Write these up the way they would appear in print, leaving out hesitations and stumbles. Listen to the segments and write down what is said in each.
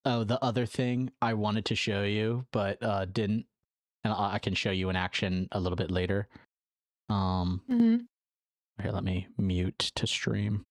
Oh, the other thing I wanted to show you, but didn't, and I can show you in action a little bit later. Mhm. Here, let me mute to stream.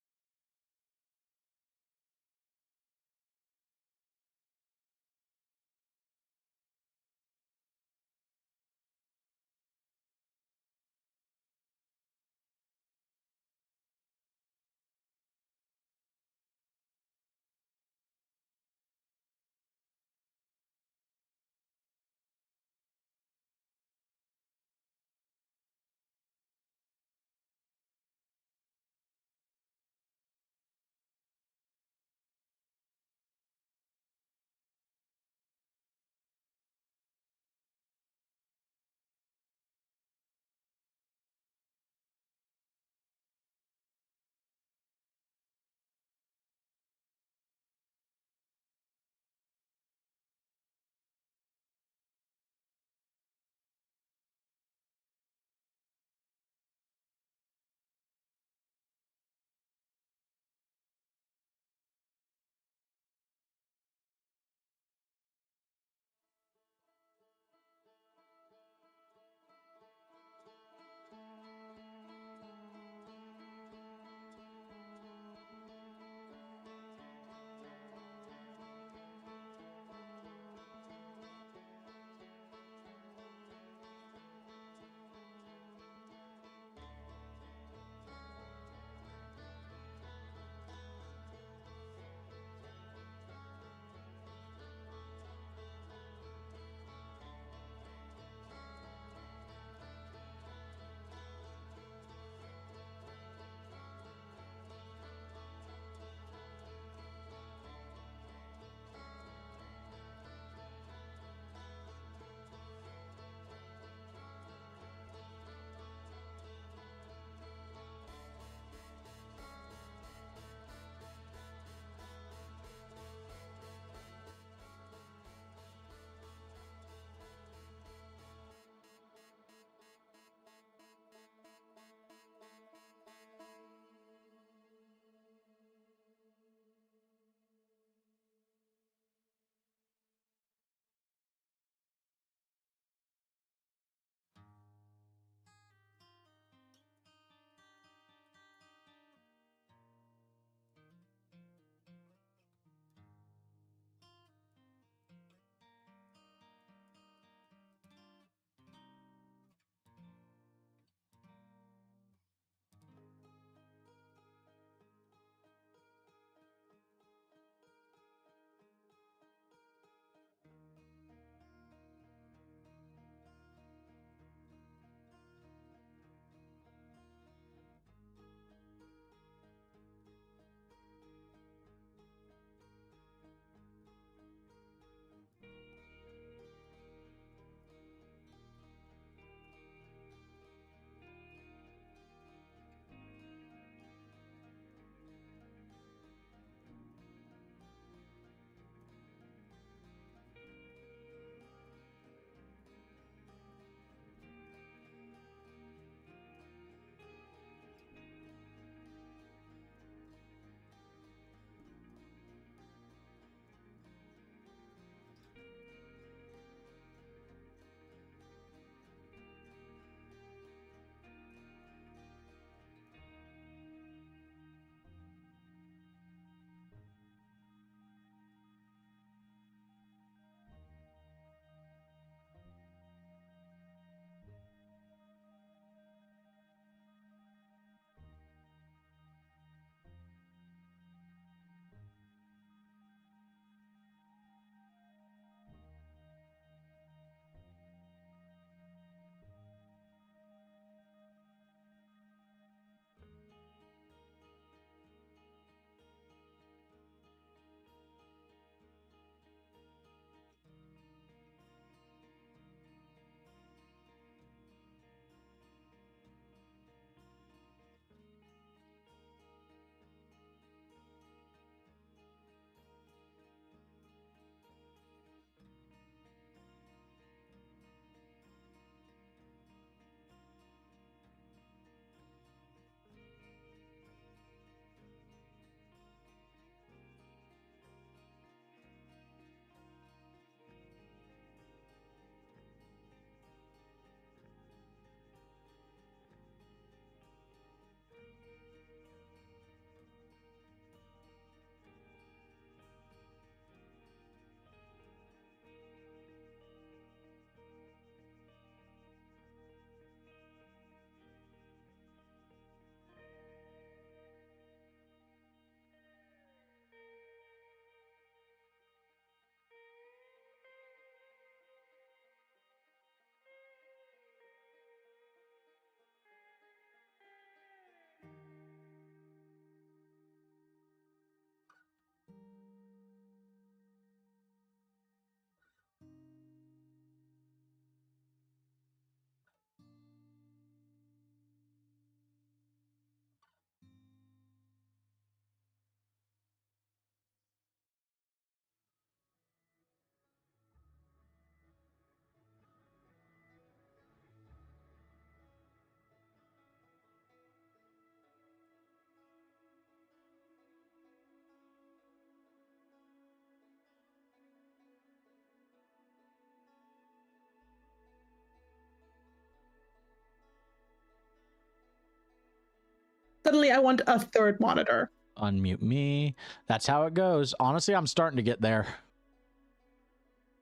suddenly I want a third monitor. Unmute me. That's how it goes. Honestly, I'm starting to get there.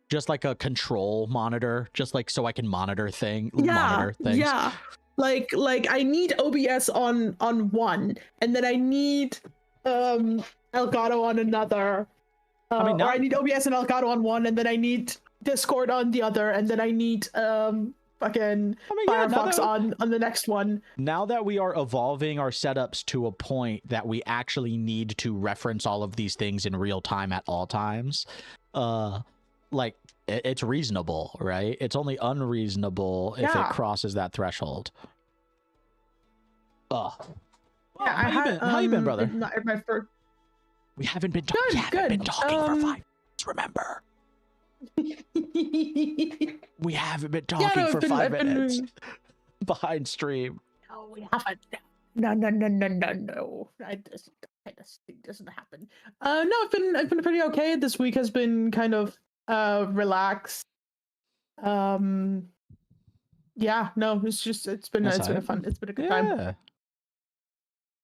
Just like a control monitor, just like so I can monitor things. Yeah. Like I need OBS on one, and then I need Elgato on another. I mean, or I need OBS and Elgato on one, and then I need Discord on the other, and then I need Firefox on the next one. Now that we are evolving our setups to a point that we actually need to reference all of these things in real time at all times, like it's reasonable, right? It's only unreasonable if it crosses that threshold. Well, how you been, brother? We haven't been talking. Been talking for 5 minutes. Remember? We haven't been talking for 5 minutes behind stream. No, we haven't. No. This thing doesn't happen. No, I've been pretty okay. This week has been kind of relaxed. Yeah, no, it's been a good time.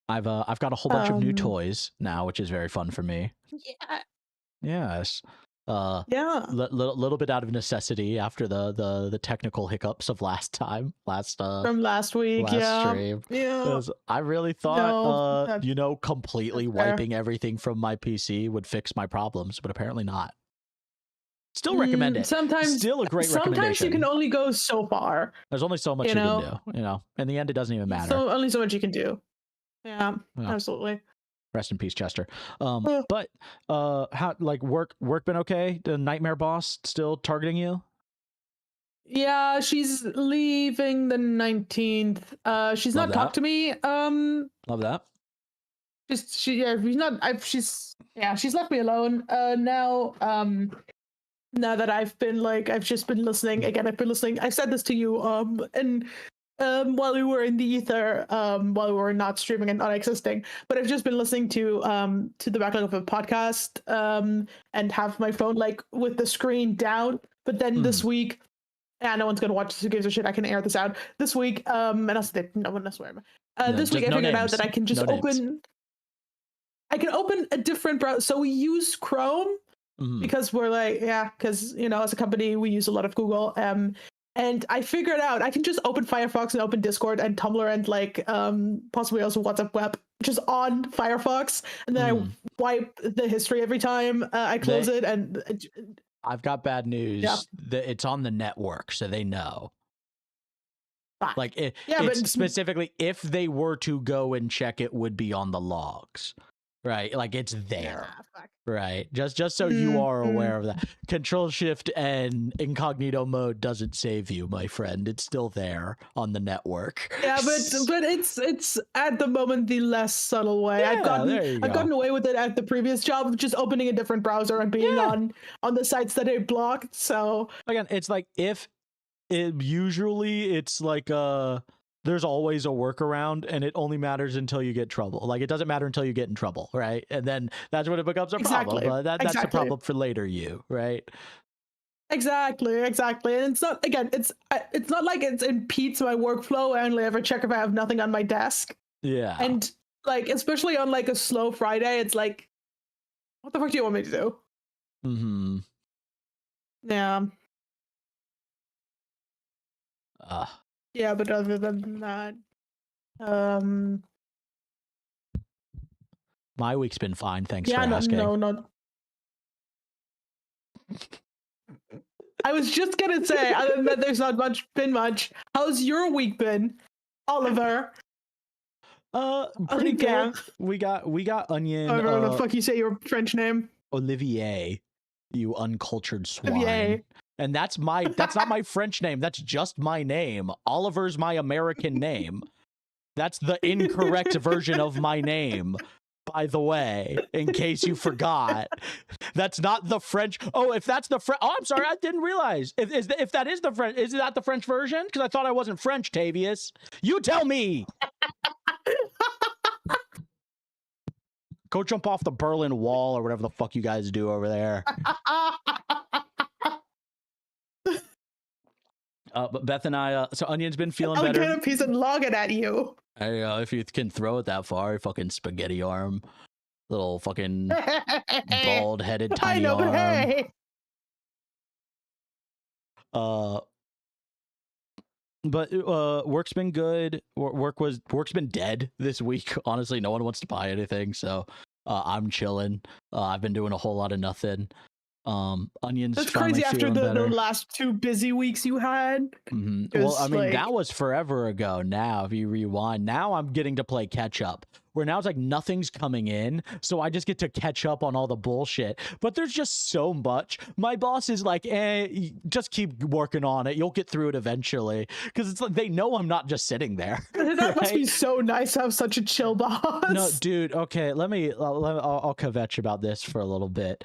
I've got a whole bunch of new toys now, which is very fun for me. Yeah. Yes. Little bit out of necessity after the technical hiccups of from last week, stream. Yeah. I really thought completely wiping everything from my PC would fix my problems, but apparently not. Still recommend it. Sometimes still a great recommendation. Sometimes you can only go so far. There's only so much you can do. In the end, it doesn't even matter. So only so much you can do. Yeah, absolutely. Rest in peace, Chester. But how work been okay? The nightmare boss still targeting you? Yeah, she's leaving the 19th. She's not talked to me. Love that. She's left me alone. Now that I've just been listening again. I've been listening. I said this to you. While we were in the ether, while we were not streaming and not existing, but I've just been listening to the backlog of a podcast, and have my phone with the screen down. But then this week, no one's gonna watch this. Who gives a shit? I can air this out this week. And also no one knows where. This week I figured out that I can just open. I can open a different browser. So we use Chrome because we're because as a company we use a lot of Google. And I figured out I can just open Firefox and open Discord and Tumblr and possibly also WhatsApp web just on Firefox, and then I wipe the history every time I close it. And I've got bad news. Yeah. It's on the network, so they know. But specifically, if they were to go and check, it would be on the logs. Right, it's there. Right, just so you are aware of that. Control Shift and incognito mode doesn't save you, my friend. It's still there on the network. Yeah, but it's at the moment the less subtle way. I've gotten away with it at the previous job of just opening a different browser and being on the sites that it blocked. So again, it's there's always a workaround, and it only matters until you get trouble. It doesn't matter until you get in trouble, right? And then that's when it becomes a problem. That's a problem for later you, right? Exactly. And it's not not like it impedes my workflow. I only ever check if I have nothing on my desk. Yeah. And especially on a slow Friday, it's what the fuck do you want me to do? Mm-hmm. Yeah. Yeah, but other than that, my week's been fine. Thanks for asking. No. I was just gonna say, other than that, there's not been much. How's your week been, Oliver? Pretty good. We got Onion. I don't know the fuck you say your French name. Olivier, you uncultured swine. Olivier. And that's not my French name. That's just my name. Oliver's my American name. That's the incorrect version of my name, by the way, in case you forgot. That's not the French. Oh, if that's the French. Oh, I'm sorry. I didn't realize. If that is the French, is that the French version? Because I thought I wasn't French, Tavius. You tell me. Go jump off the Berlin Wall or whatever the fuck you guys do over there. But Beth and I, so Onion's been feeling better. I'll get a piece and log it at you. Hey, if you can throw it that far, fucking spaghetti arm, little fucking bald-headed tiny arm. But hey. But work's been good. Work's been dead this week. Honestly, no one wants to buy anything, so I'm chilling. I've been doing a whole lot of nothing. Onions. That's crazy after the last 2 busy weeks you had. Well, I mean, that was forever ago. Now, if you rewind, now I'm getting to play catch up. Where now it's like nothing's coming in, so I just get to catch up on all the bullshit. But there's just so much. My boss is like, just keep working on it. You'll get through it eventually. Because it's like they know I'm not just sitting there. That right? Must be so nice to have such a chill boss. No, dude. Okay, I'll kvetch about this for a little bit.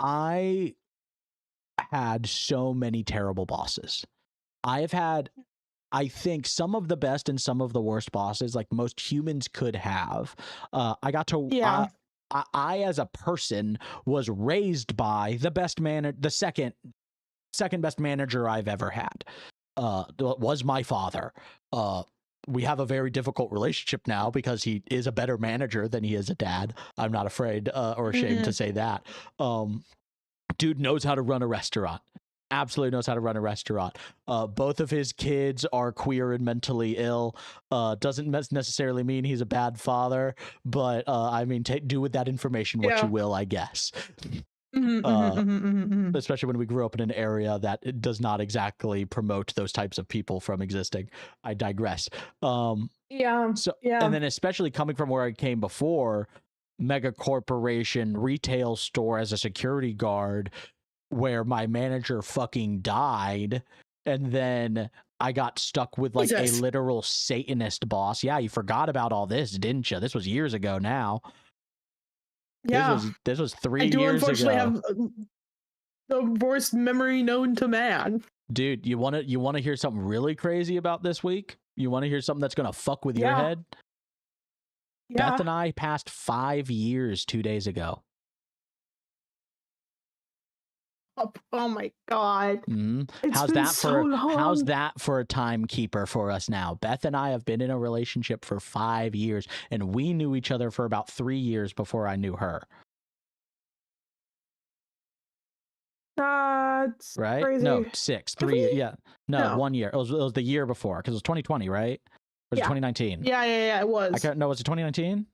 I had so many terrible bosses. I have had, I think, some of the best and some of the worst bosses, like most humans could have. I got to, I as a person was raised by the best the second best manager I've ever had. Was my father. We have a very difficult relationship now because he is a better manager than he is a dad. I'm not afraid or ashamed to say that. Dude knows how to run a restaurant. Absolutely knows how to run a restaurant. Both of his kids are queer and mentally ill. Doesn't necessarily mean he's a bad father, but I mean, do with that information what you will, I guess. Especially when we grew up in an area that does not exactly promote those types of people from existing. I digress. And then especially coming from where I came before, mega corporation retail store as a security guard, where my manager fucking died, and then I got stuck with like a literal Satanist boss. Yeah, you forgot about all this, didn't you? This was years ago now. Yeah, this was 3 years ago. I do unfortunately have the worst memory known to man. Dude, you want to hear something really crazy about this week? You want to hear something that's gonna fuck with your head? Beth and I passed 5 years 2 days ago. Oh my god! How's that for a timekeeper for us now? Beth and I have been in a relationship for 5 years, and we knew each other for about 3 years before I knew her. That's right. Crazy. No, 6, 3. Yeah, no, 1 year. It was the year before because it was 2020, right? Or was it 2019? Yeah, it was. Was it 2019?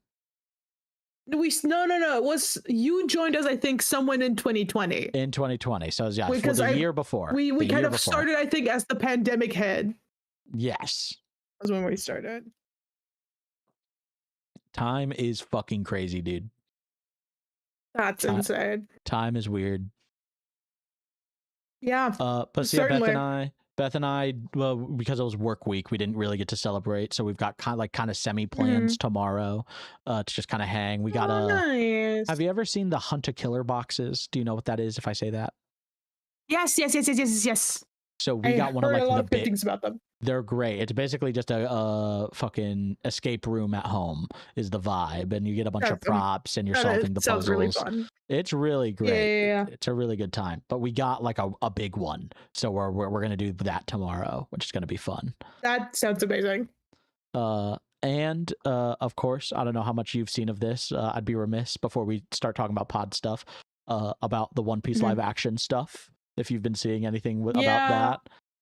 No. It was, you joined us, I think, someone in 2020. In 2020, so yeah, for the year before. We kind of started, I think, as the pandemic hit. Yes, that's when we started. Time is fucking crazy, dude. That's insane. Time is weird. Yeah. But see, Beth and I, well, because it was work week, we didn't really get to celebrate. So we've got kind of semi plans tomorrow to just kind of hang. We got nice. Have you ever seen the Hunt a Killer boxes? Do you know what that is if I say that? Yes. So we got one of like the big things about them. They're great. It's basically just a fucking escape room at home is the vibe, and you get a bunch of props and you're solving the puzzles. Really fun. It's really great. Yeah. It's a really good time. But we got like a big one, so we're gonna do that tomorrow, which is gonna be fun. That sounds amazing. And of course, I don't know how much you've seen of this. I'd be remiss before we start talking about pod stuff about the One Piece live action stuff. If you've been seeing anything about that.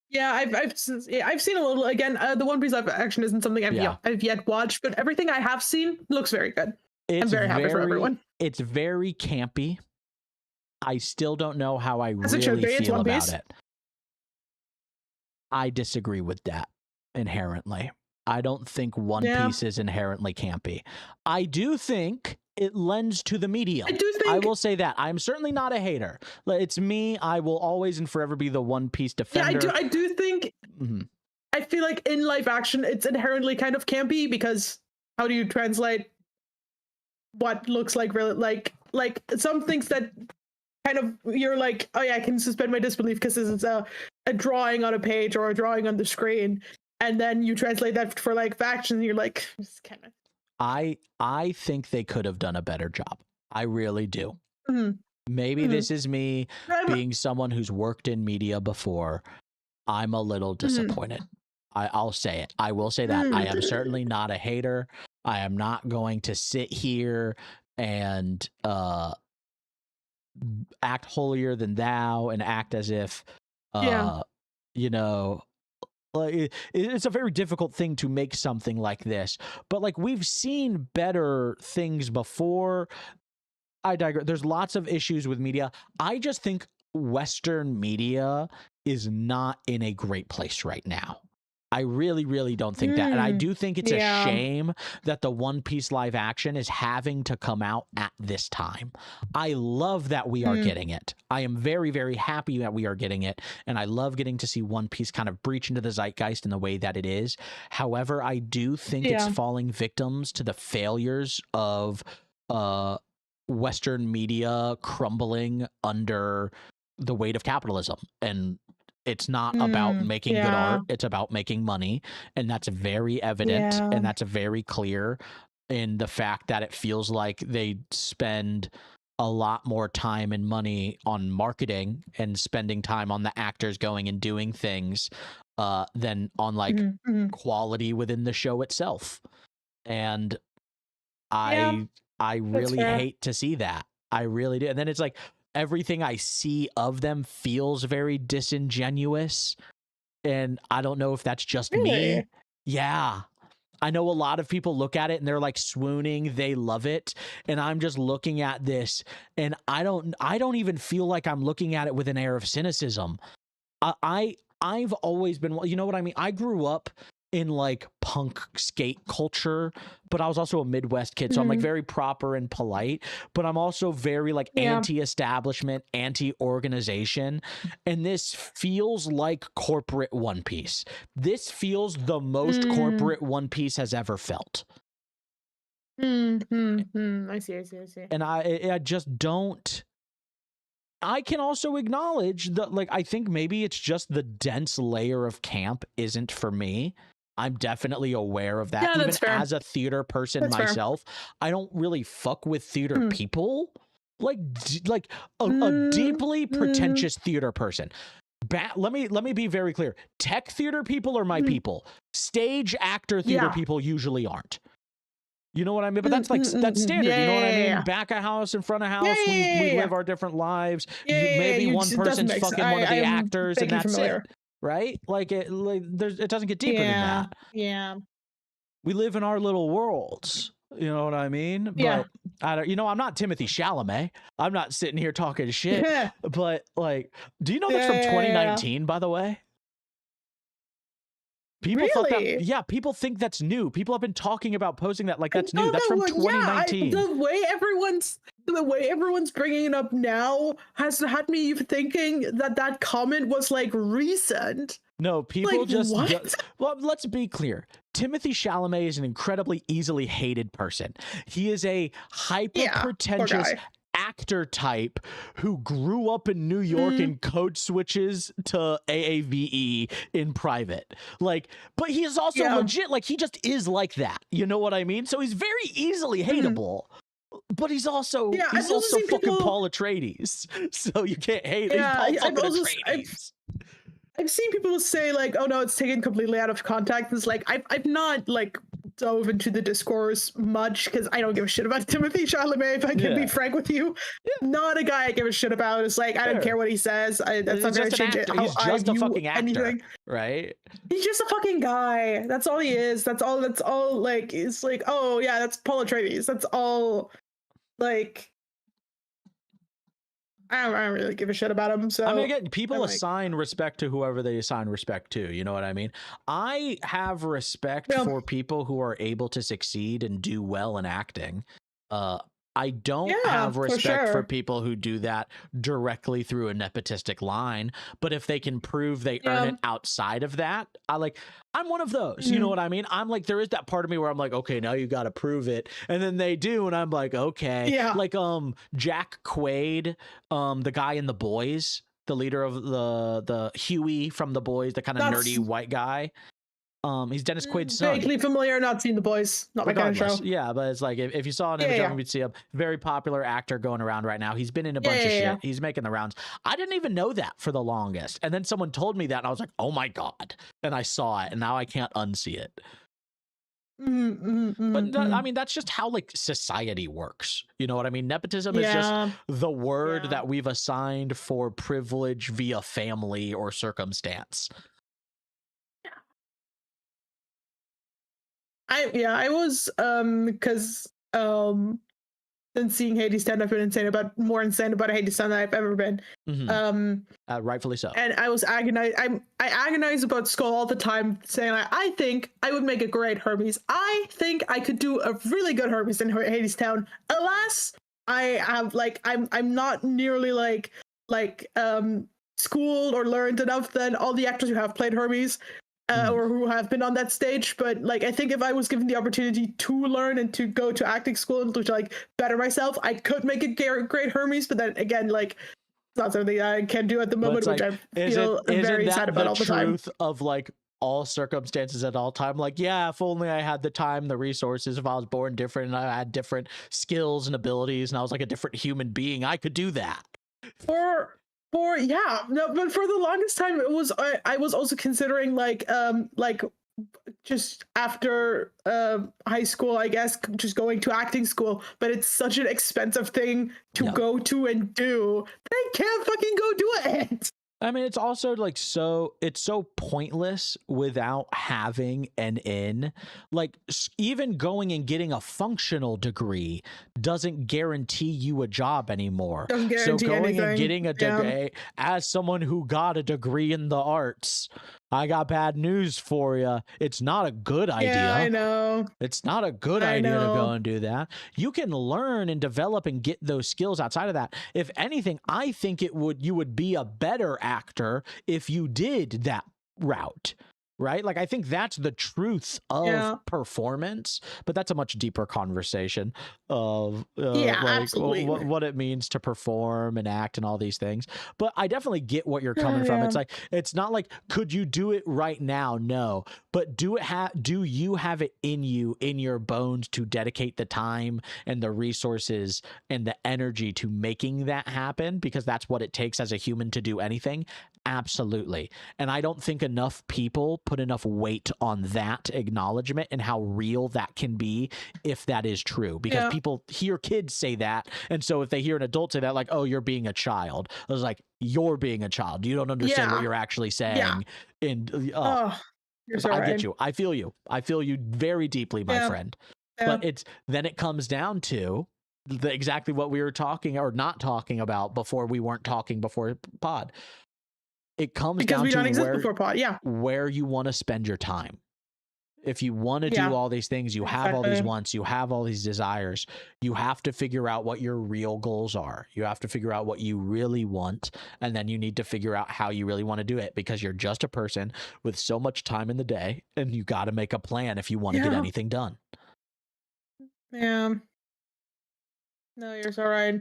Yeah, I've seen a little. Again, the One Piece live action isn't something I've yet watched, but everything I have seen looks very good. I'm very happy for everyone. It's very campy. I still don't know how I really feel about it. I disagree with that inherently. I don't think One Piece is inherently campy. I do think it lends to the medium. I will say that. I'm certainly not a hater. It's me. I will always and forever be the One Piece defender. Yeah, I do think. I feel like in live action, it's inherently kind of campy because how do you translate what looks like really like some things that kind of you're like, oh yeah, I can suspend my disbelief because this is a drawing on a page or a drawing on the screen, and then you translate that for like action, and you're like, it's kind of. I think they could have done a better job. I really do. Maybe this is me being someone who's worked in media before. I'm a little disappointed. I'll say it. I will say that. I am certainly not a hater. I am not going to sit here and act holier than thou and act as if you know, like it's a very difficult thing to make something like this, but like we've seen better things before. I digress. There's lots of issues with media. I just think Western media is not in a great place right now. I really, really don't think that. And I do think it's a shame that the One Piece live action is having to come out at this time. I love that we are getting it. I am very, very happy that we are getting it. And I love getting to see One Piece kind of breach into the zeitgeist in the way that it is. However, I do think it's falling victims to the failures of Western media crumbling under the weight of capitalism. And it's not about making good art. It's about making money. And that's very evident. And that's very clear in the fact that it feels like they spend a lot more time and money on marketing and spending time on the actors going and doing things than on like quality within the show itself. And I really hate to see that. I really do. And then it's like, everything I see of them feels very disingenuous. And I don't know if that's just me. Yeah. I know a lot of people look at it and they're like swooning. They love it. And I'm just looking at this and I don't even feel like I'm looking at it with an air of cynicism. I've always been, you know what I mean? I grew up in like punk skate culture, but I was also a Midwest kid, so I'm like very proper and polite, but I'm also very like anti-establishment, anti-organization, and this feels like corporate One Piece. This feels the most corporate One Piece has ever felt. I see. And I just don't. I can also acknowledge that, like, I think maybe it's just the dense layer of camp isn't for me. I'm definitely aware of that. Yeah, even that's fair. As a theater person myself, I don't really fuck with theater people. Like a deeply pretentious theater person. Let me be very clear. Tech theater people are my people. Stage actor theater people usually aren't. You know what I mean? But that's like, that's standard. You know what I mean? Back of house, in front of house, we live our different lives. Maybe one person's fucking one of the actors and that's it. Right? Like it doesn't get deeper than that. Yeah. We live in our little worlds. You know what I mean? But I'm not Timothy Chalamet. I'm not sitting here talking shit. But like, do you know that's from 2019, by the way? People thought that, people think that's new. People have been talking about posting that like that's new. That's from 2019. The way everyone's bringing it up now has had me thinking that comment was like recent. No, people like, just what? Well, let's be clear. Timothy Chalamet is an incredibly easily hated person. He is a hyper pretentious actor type who grew up in New York and code switches to AAVE in private. Like, but he is also legit, like he just is like that. You know what I mean? So he's very easily hateable. But he's also fucking Paul Atreides. So you can't hate him. I've seen people say like, oh no, it's taken completely out of context. It's like I've not like dove into the discourse much because I don't give a shit about Timothy Chalamet, if I can be frank with you. Not a guy I give a shit about. It's like I don't care what he says. That's not gonna change it. He's just a fucking actor, right? He's just a fucking guy. That's all he is. That's all like it's like, oh yeah, that's Paul Atreides. That's all like I don't really give a shit about him. So I mean, again, people assign respect to whoever they assign respect to. You know what I mean? I have respect for people who are able to succeed and do well in acting. I don't have respect for people who do that directly through a nepotistic line. But if they can prove they earn it outside of that, I'm one of those. You know what I mean? I'm like, there is that part of me where I'm like, okay, now you got to prove it. And then they do. And I'm like, okay. Yeah. Like Jack Quaid, the guy in The Boys, the leader of the Huey from The Boys, the kind of nerdy white guy. He's Dennis Quaid's son. Vaguely familiar, not seen The Boys. Not my kind of show. Yeah, but it's like if you saw an image of him, you'd see a very popular actor going around right now. He's been in a bunch of shit. He's making the rounds. I didn't even know that for the longest. And then someone told me that, and I was like, oh my God. And I saw it, and now I can't unsee it. But I mean, that's just how like society works. You know what I mean? Nepotism is just the word that we've assigned for privilege via family or circumstance. I was because since seeing Hades stand, I've been more insane about Hades stand than I've ever been. Rightfully so. And I was agonized. I agonize about Skull all the time, saying I think I would make a great Hermes. I think I could do a really good Hermes in Hades Town. Alas, I have I'm not nearly schooled or learned enough than all the actors who have played Hermes. Or who have been on that stage, but I think if I was given the opportunity to learn and to go to acting school and to better myself, I could make a great Hermes. But then again, it's not something I can do at the moment, which I feel very sad about all the time. Truth of all circumstances at all time, if only I had the time, the resources, if I was born different and I had different skills and abilities, and I was a different human being, I could do that. But for the longest time it was I was also considering just after high school, I guess, just going to acting school, but it's such an expensive thing to go to and do that I can't fucking go do it. I mean, it's also it's so pointless without having an in. Even going and getting a functional degree doesn't guarantee you a job anymore. Doesn't guarantee so going anything. And getting a degree, as someone who got a degree in the arts, I got bad news for you. It's not a good idea. Yeah, I know. It's not a good idea to go and do that. You can learn and develop and get those skills outside of that. If anything, I think you would be a better actor if you did that route. Right? I think that's the truth of performance, but that's a much deeper conversation of absolutely. what it means to perform and act and all these things. But I definitely get what you're coming from. It's not could you do it right now? No. But do you have it in you, in your bones, to dedicate the time and the resources and the energy to making that happen? Because that's what it takes as a human to do anything. Absolutely. And I don't think enough people put enough weight on that acknowledgement and how real that can be if that is true. Because people hear kids say that. And so if they hear an adult say that, oh, you're being a child. I was you're being a child. You don't understand what you're actually saying. You're so I right. get you. I feel you. I feel you very deeply, my friend. But then it comes down to exactly what we were talking or not talking about before we weren't talking before pod. It comes down to where you want to spend your time. If you want to do all these things, you have all these wants, you have all these desires, you have to figure out what your real goals are. You have to figure out what you really want, and then you need to figure out how you really want to do it, because you're just a person with so much time in the day, and you got to make a plan if you want to get anything done. Yeah. No, you're so right.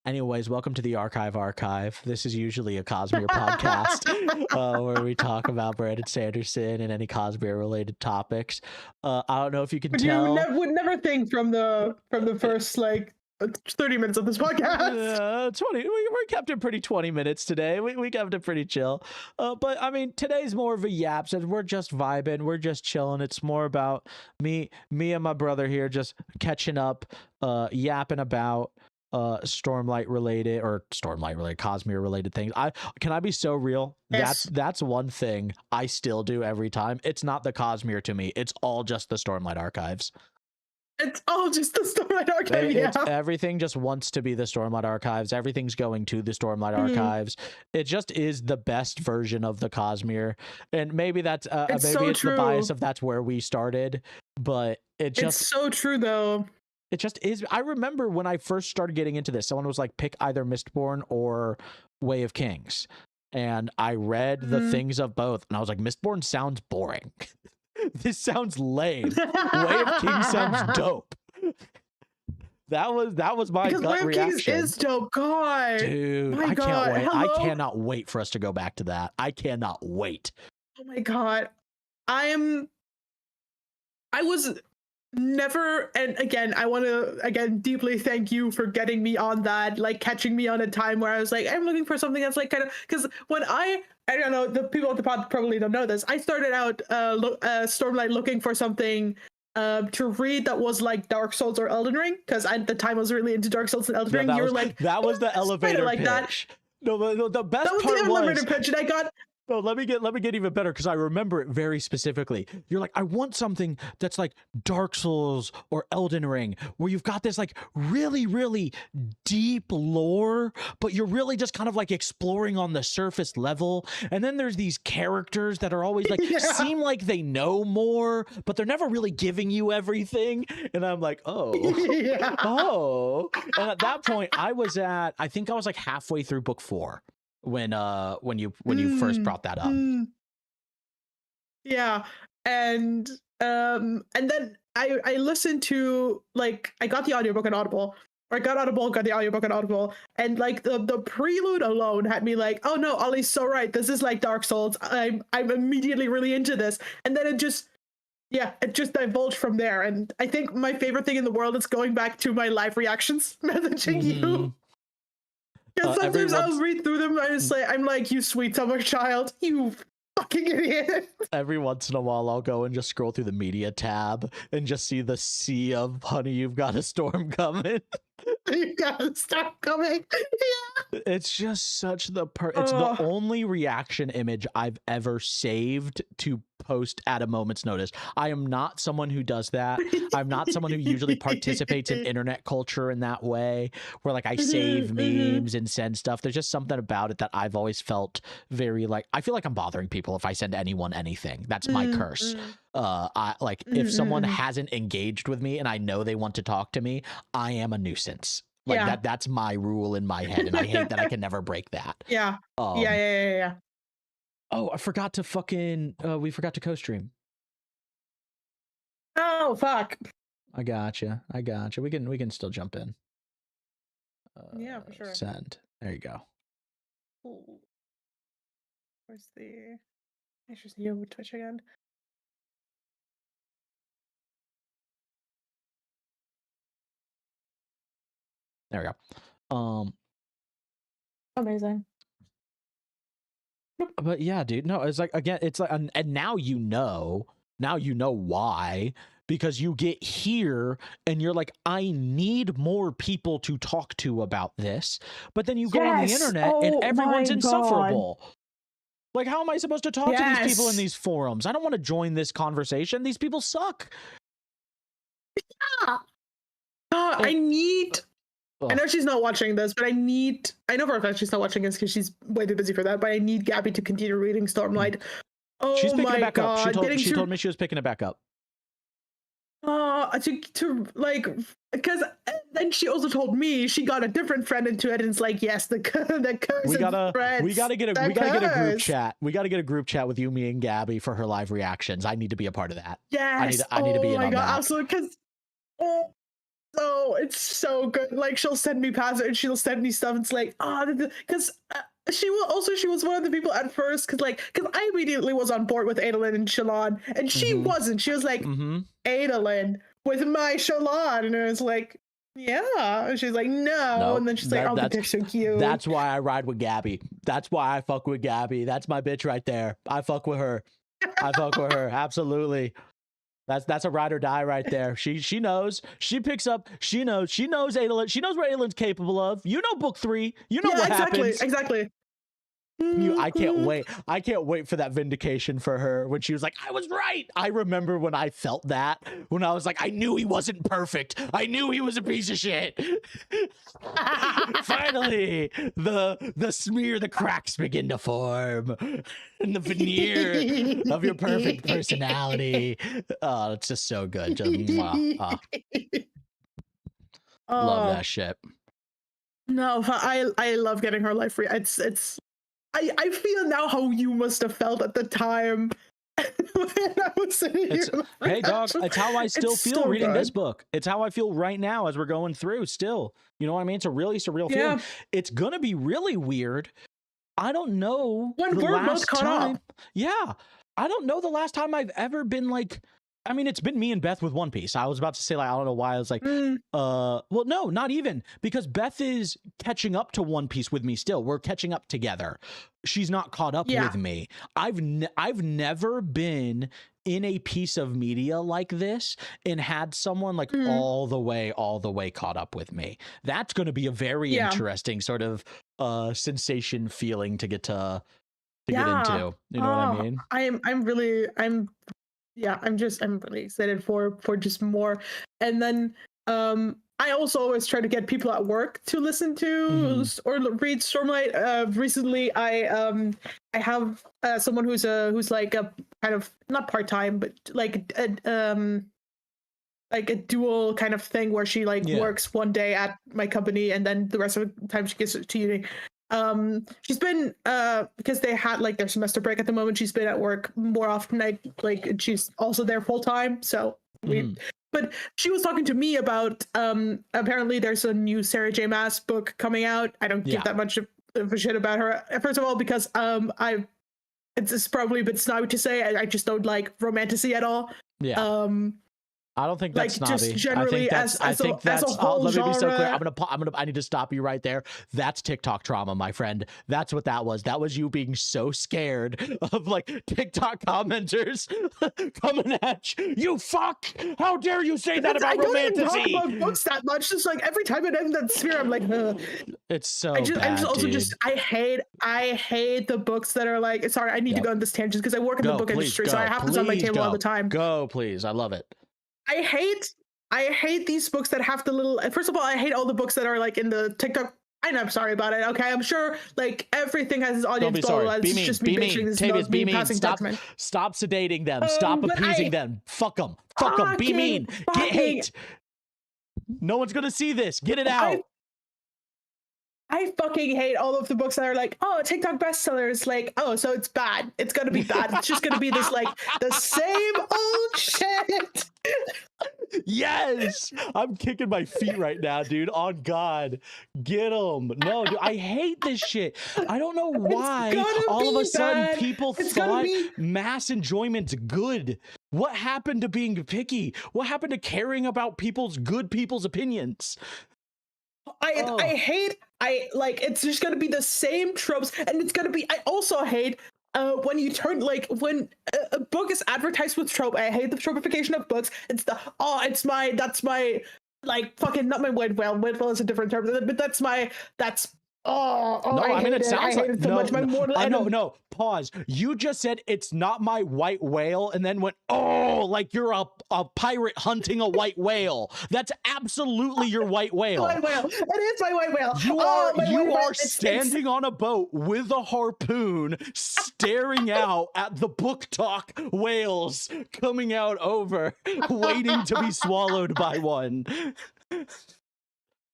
Anyways, welcome to the Archive. This is usually a Cosmere podcast where we talk about Brandon Sanderson and any Cosmere-related topics. I don't know if you can tell. You would never think from the first 30 minutes of this podcast. 20. We kept it pretty 20 minutes today. We kept it pretty chill. But I mean, today's more of a yaps, and we're just vibing. We're just chilling. It's more about me and my brother here just catching up, yapping about Cosmere related things. Can I be so real? Yes. That's one thing I still do every time. It's not the Cosmere to me. It's all just the Stormlight Archives. It's all just the Stormlight Archives. Everything just wants to be the Stormlight Archives. Everything's going to the Stormlight Archives. It just is the best version of the Cosmere, and maybe that's it's the bias of that's where we started. But it's so true though. It just is. I remember when I first started getting into this, someone was like, pick either Mistborn or Way of Kings. And I read the things of both, and I was like, Mistborn sounds boring. This sounds lame. Way of Kings sounds dope. That was my gut reaction. Way of Kings is dope. God. Dude, I can't wait. Hello? I cannot wait for us to go back to that. I cannot wait. Oh my God. I was never, and again, I want to deeply thank you for getting me on that, like catching me on a time where I was like, I'm looking for something that's like kind of, because when I don't know, the people at the pod probably don't know this, I started out Stormlight looking for something to read that was like Dark Souls or Elden Ring, because at the time I was really into Dark Souls and Elden Ring. You were like, that was the elevator like pitch. That. No, the best that was part the elevator pitch, and I got. No, let me get even better, because I remember it very specifically. You're like, I want something that's like Dark Souls or Elden Ring, where you've got this like really, really deep lore, but you're really just kind of like exploring on the surface level. And then there's these characters that are always like, seem like they know more, but they're never really giving you everything. And I'm like, oh, oh. And at that point, I think I was like halfway through book 4. When you first brought that up. Yeah. And then I listened to, like, I got the audiobook on Audible. Or I got Audible, got the audiobook on Audible, and like the prelude alone had me like, oh no, Ollie's so right. This is like Dark Souls. I'm immediately really into this. And then it just divulged from there. And I think my favorite thing in the world is going back to my live reactions, messaging you. Because sometimes I'll read through them and I'm like, you sweet summer child, you fucking idiot. Every once in a while, I'll go and just scroll through the media tab and just see the sea of, honey, you've got a storm coming. You got a storm coming. Yeah. It's just such it's the only reaction image I've ever saved to post at a moment's notice. I am not someone who does that. I'm not someone who usually participates in internet culture in that way, where like I save memes and send stuff. There's just something about it that I've always felt very like, I feel like I'm bothering people if I send anyone anything. That's my curse. I like, if someone hasn't engaged with me and I know they want to talk to me, I am a nuisance. Like that's my rule in my head, and I hate that I can never break that. Yeah. Yeah. Oh, I forgot to fucking we forgot to co-stream. Oh fuck. I gotcha. We can still jump in. Yeah, for sure. Send. There you go. Ooh. Where's the I should see you over Twitch again. There we go. Amazing. But yeah, dude, no, it's like, again, it's like, and now you know why, because you get here and you're like, I need more people to talk to about this. But then you go on the internet and everyone's insufferable. Like, how am I supposed to talk to these people in these forums? I don't want to join this conversation. These people suck. Yeah. I know she's not watching this, but I know for a fact she's not watching this because she's way too busy for that, but I need Gabby to continue reading Stormlight. Oh, she's picking it back God. up. She told me she was picking it back up. To like, because then she also told me she got a different friend into it, and it's like, yes, the curse. We gotta get a group chat. We gotta get a group chat with you, me, and Gabby for her live reactions. I need to be a part of that. Yes, I need to be in on that. Absolutely, because it's so good. Like, she'll send me passwords and she'll send me stuff. It's like, because she was one of the people at first, because I immediately was on board with Adolin and Shalon, and she wasn't. She was like, Adolin with my Shalon, and it was like, yeah, and she's like, no, and then she's like, oh, but they're so cute. That's why I ride with Gabby. That's why I fuck with Gabby. That's my bitch right there. I fuck with her. Absolutely. That's a ride or die right there. She knows. She picks up. She knows Adolin. She knows what Adolin's capable of. You know book 3. You know what happens. Exactly. I can't wait. I can't wait for that vindication for her when she was like, I was right. I remember when I felt that, when I was like, I knew he wasn't perfect. I knew he was a piece of shit. Finally, the smear, the cracks begin to form, and the veneer of your perfect personality. Oh, it's just so good. Just, love that shit. No, I love getting her life free. I feel now how you must have felt at the time when I was sitting here. Hey, dog, it's how I still feel reading this book. It's how I feel right now as we're going through still. You know what I mean? It's a really surreal feeling. It's going to be really weird. I don't know. When we're both caught up. Yeah. I don't know the last time I've ever been like, I mean, it's been me and Beth with One Piece. I was about to say, like, I don't know why. I was like, well, no, not even, because Beth is catching up to One Piece with me still. We're catching up together. She's not caught up with me. I've never been in a piece of media like this and had someone like all the way caught up with me. That's going to be a very interesting sort of sensation feeling to get to get into. You know what I mean? I'm really excited for just more. And then I also always try to get people at work to listen to or read Stormlight. Recently I have someone who's like a kind of not part-time but like a dual kind of thing where she like works one day at my company and then the rest of the time she gets to uni. She's been because they had like their semester break at the moment, she's been at work more often. Like she's also there full time, so but she was talking to me about apparently there's a new Sarah J Maas book coming out. I don't give that much of a shit about her, first of all, because it's probably a bit snobby to say I just don't like romantasy at all. I don't think that's like snobby. just generally I think that's let me be so clear. I need to stop you right there. That's TikTok trauma, my friend. That's what that was. That was you being so scared of like TikTok commenters coming at you. You fuck! How dare you say that about romantasy? I don't even talk about books that much. Just like every time I'm in that sphere, I'm like, it's so bad, I'm just also dude. I hate the books that are like. Sorry, I need to go on this tangent because I work in the book industry, so I have this on my table all the time. Go, please. I love it. I hate these books that have the little. First of all, I hate all the books that are like in the TikTok. I'm sorry about it. Okay, I'm sure like everything has its audience. Don't be sorry. Be mean. Be mean. Tavius, be mean. Stop sedating them. Stop appeasing them. Fuck them. Fuck them. Be mean. Get hate. No one's gonna see this. Get it out. I fucking hate all of the books that are like, oh, TikTok bestsellers. Like, oh, so it's bad. It's gonna be bad. It's just gonna be this like the same old shit. Yes, I'm kicking my feet right now, dude. On God, get them. No, dude, I hate this shit. I don't know why all of a sudden people thought mass enjoyment's good. What happened to being picky? What happened to caring about people's opinions? I like it's just gonna be the same tropes, and it's gonna be. I also hate when you turn like when a book is advertised with trope. I hate the tropification of books. It's the that's my like fucking not my white whale. White whale is a different term, but that's no, I mean it sounds like it so much. No. Pause. You just said it's not my white whale, and then went like you're a pirate hunting a white whale. That's absolutely your white whale. White whale. It is my white whale. You are standing on a boat with a harpoon, staring out at the book talk whales coming out over, waiting to be swallowed by one.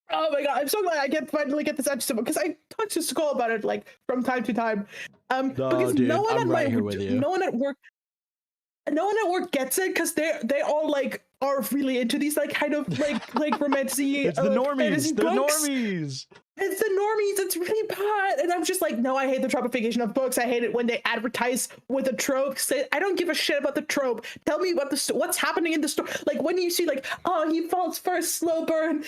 Oh my god, I'm so glad I finally get this episode because I talk to Skull about it like from time to time. Because dude, no one at work gets it because they all like are really into these like kind of like romantic-y it's the normies. The books. Normies. It's the normies. It's really bad. And I'm just like, no, I hate the tropification of books. I hate it when they advertise with a trope. I don't give a shit about the trope. Tell me about what's happening in the story. Like when you see like, oh, he falls for a slow burn,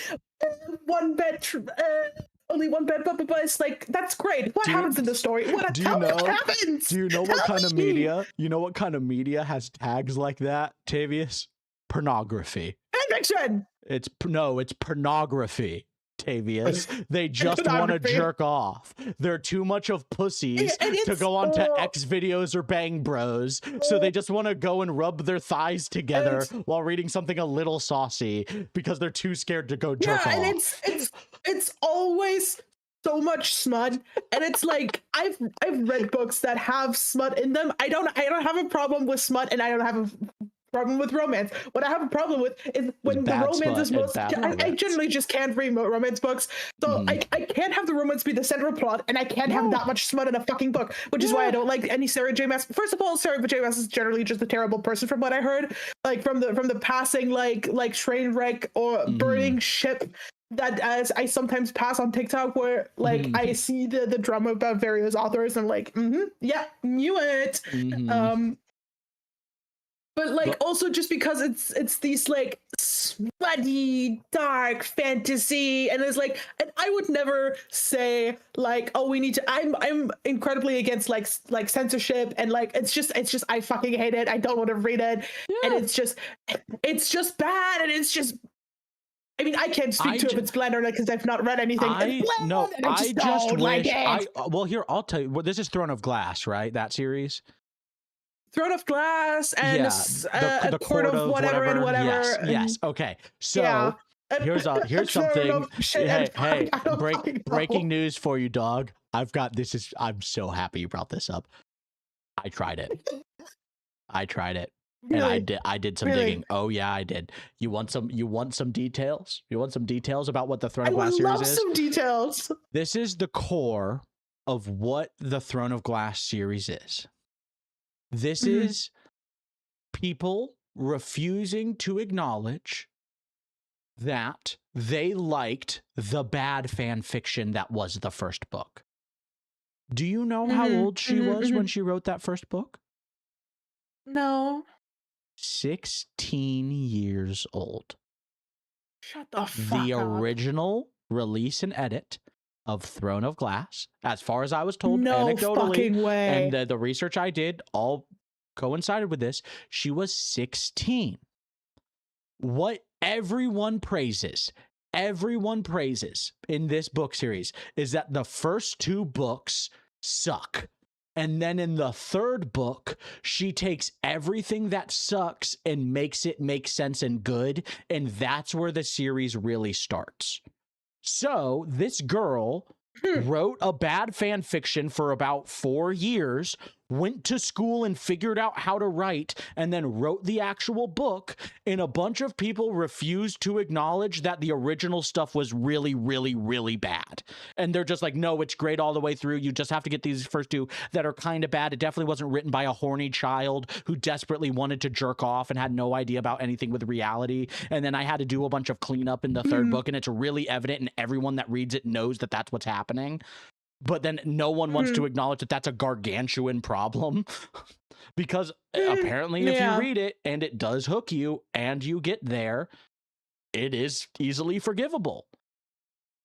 only one bed, but it's like, that's great. What happens in the story? What happens? Do you know what kind of media? You know what kind of media has tags like that, Tavius? Pornography. Fiction. It's pornography. Tavius. They just want to jerk off. They're too much of pussies to go on to X videos or Bang Bros. So they just want to go and rub their thighs together while reading something a little saucy because they're too scared to go jerk off. And it's always so much smut, and it's like I've read books that have smut in them. I don't have a problem with smut, and I don't have a problem with romance. What I have a problem with is when the romance is most. I generally just can't read romance books, so I can't have the romance be the central plot, and I can't have that much smut in a fucking book, which is why I don't like any Sarah J Maas. First of all, Sarah J Maas is generally just a terrible person, from what I heard, like from the passing like train wreck or burning ship that as I sometimes pass on TikTok, where like I see the drama about various authors, and I'm like, yeah, knew it. But like also just because it's these like smutty dark fantasy, and it's like, and I would never say like, oh, we need to, I'm incredibly against like censorship, and like it's just I fucking hate it. I don't want to read it. And it's just bad, and it's just, I mean, I can't speak to if it's bland or not because I've not read anything. I just wish well, here, I'll tell you. Well, this is Throne of Glass, right? That series. Throne of Glass and the Court of whatever and whatever. Yes. Okay. So here's something. Hey, breaking news for you, dog. I'm so happy you brought this up. I tried it. Really? And I did some digging. Oh yeah, I did. You want some details? You want some details about what the Throne of Glass series is? I love some details. This is the core of what the Throne of Glass series is. This is people refusing to acknowledge that they liked the bad fan fiction that was the first book. Do you know how old she was when she wrote that first book? No. 16 years old. Shut the fuck up. The original release and edit of Throne of Glass, as far as I was told, anecdotally, fucking way. And the research I did all coincided with this. She was 16. What everyone praises in this book series is that the first two books suck. And then in the third book, she takes everything that sucks and makes it make sense and good. And that's where the series really starts. So this girl wrote a bad fan fiction for about 4 years, went to school and figured out how to write, and then wrote the actual book, and a bunch of people refused to acknowledge that the original stuff was really, really, really bad. And they're just like, no, it's great all the way through. You just have to get these first two that are kind of bad. It definitely wasn't written by a horny child who desperately wanted to jerk off and had no idea about anything with reality. And then I had to do a bunch of cleanup in the third book, and it's really evident, and everyone that reads it knows that that's what's happening. But then no one wants to acknowledge that that's a gargantuan problem because apparently if you read it and it does hook you and you get there, it is easily forgivable.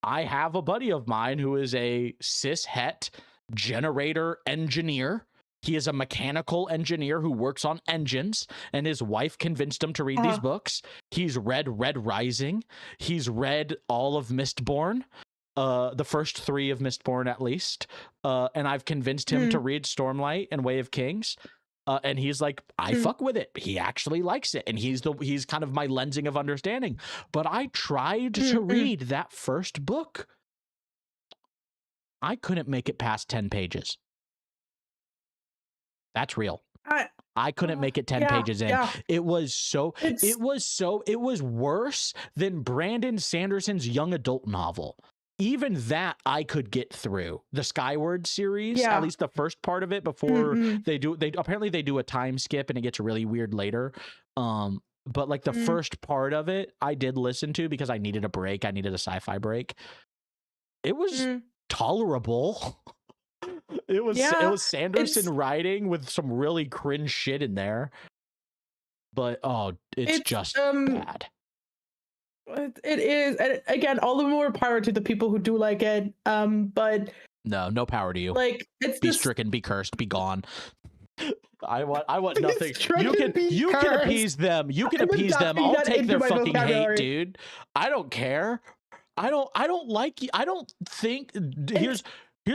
I have a buddy of mine who is a cis-het generator engineer. He is a mechanical engineer who works on engines, and his wife convinced him to read these books. He's read Red Rising. He's read all of Mistborn. The first 3 of Mistborn at least, and I've convinced him to read Stormlight and Way of Kings, and he's like, I fuck with it. He actually likes it, and he's kind of my lensing of understanding. But I tried to read that first book. I couldn't make it past 10 pages. That's real. I couldn't make it 10 pages in. It was worse than Brandon Sanderson's young adult novel. Even that I could get through. The Skyward series, at least the first part of it, before they apparently do a time skip and it gets really weird later. But like the first part of it, I did listen to because I needed a break. I needed a sci-fi break. It was tolerable. It was Sanderson writing with some really cringe shit in there. But it's just bad. It is, and again, all the more power to the people who do like it. But no power to you. Like, it's be stricken, be cursed, be gone. I want nothing. You can appease them. You can appease them. I'll take their fucking hate, dude. I don't care. I don't like you. I don't think here's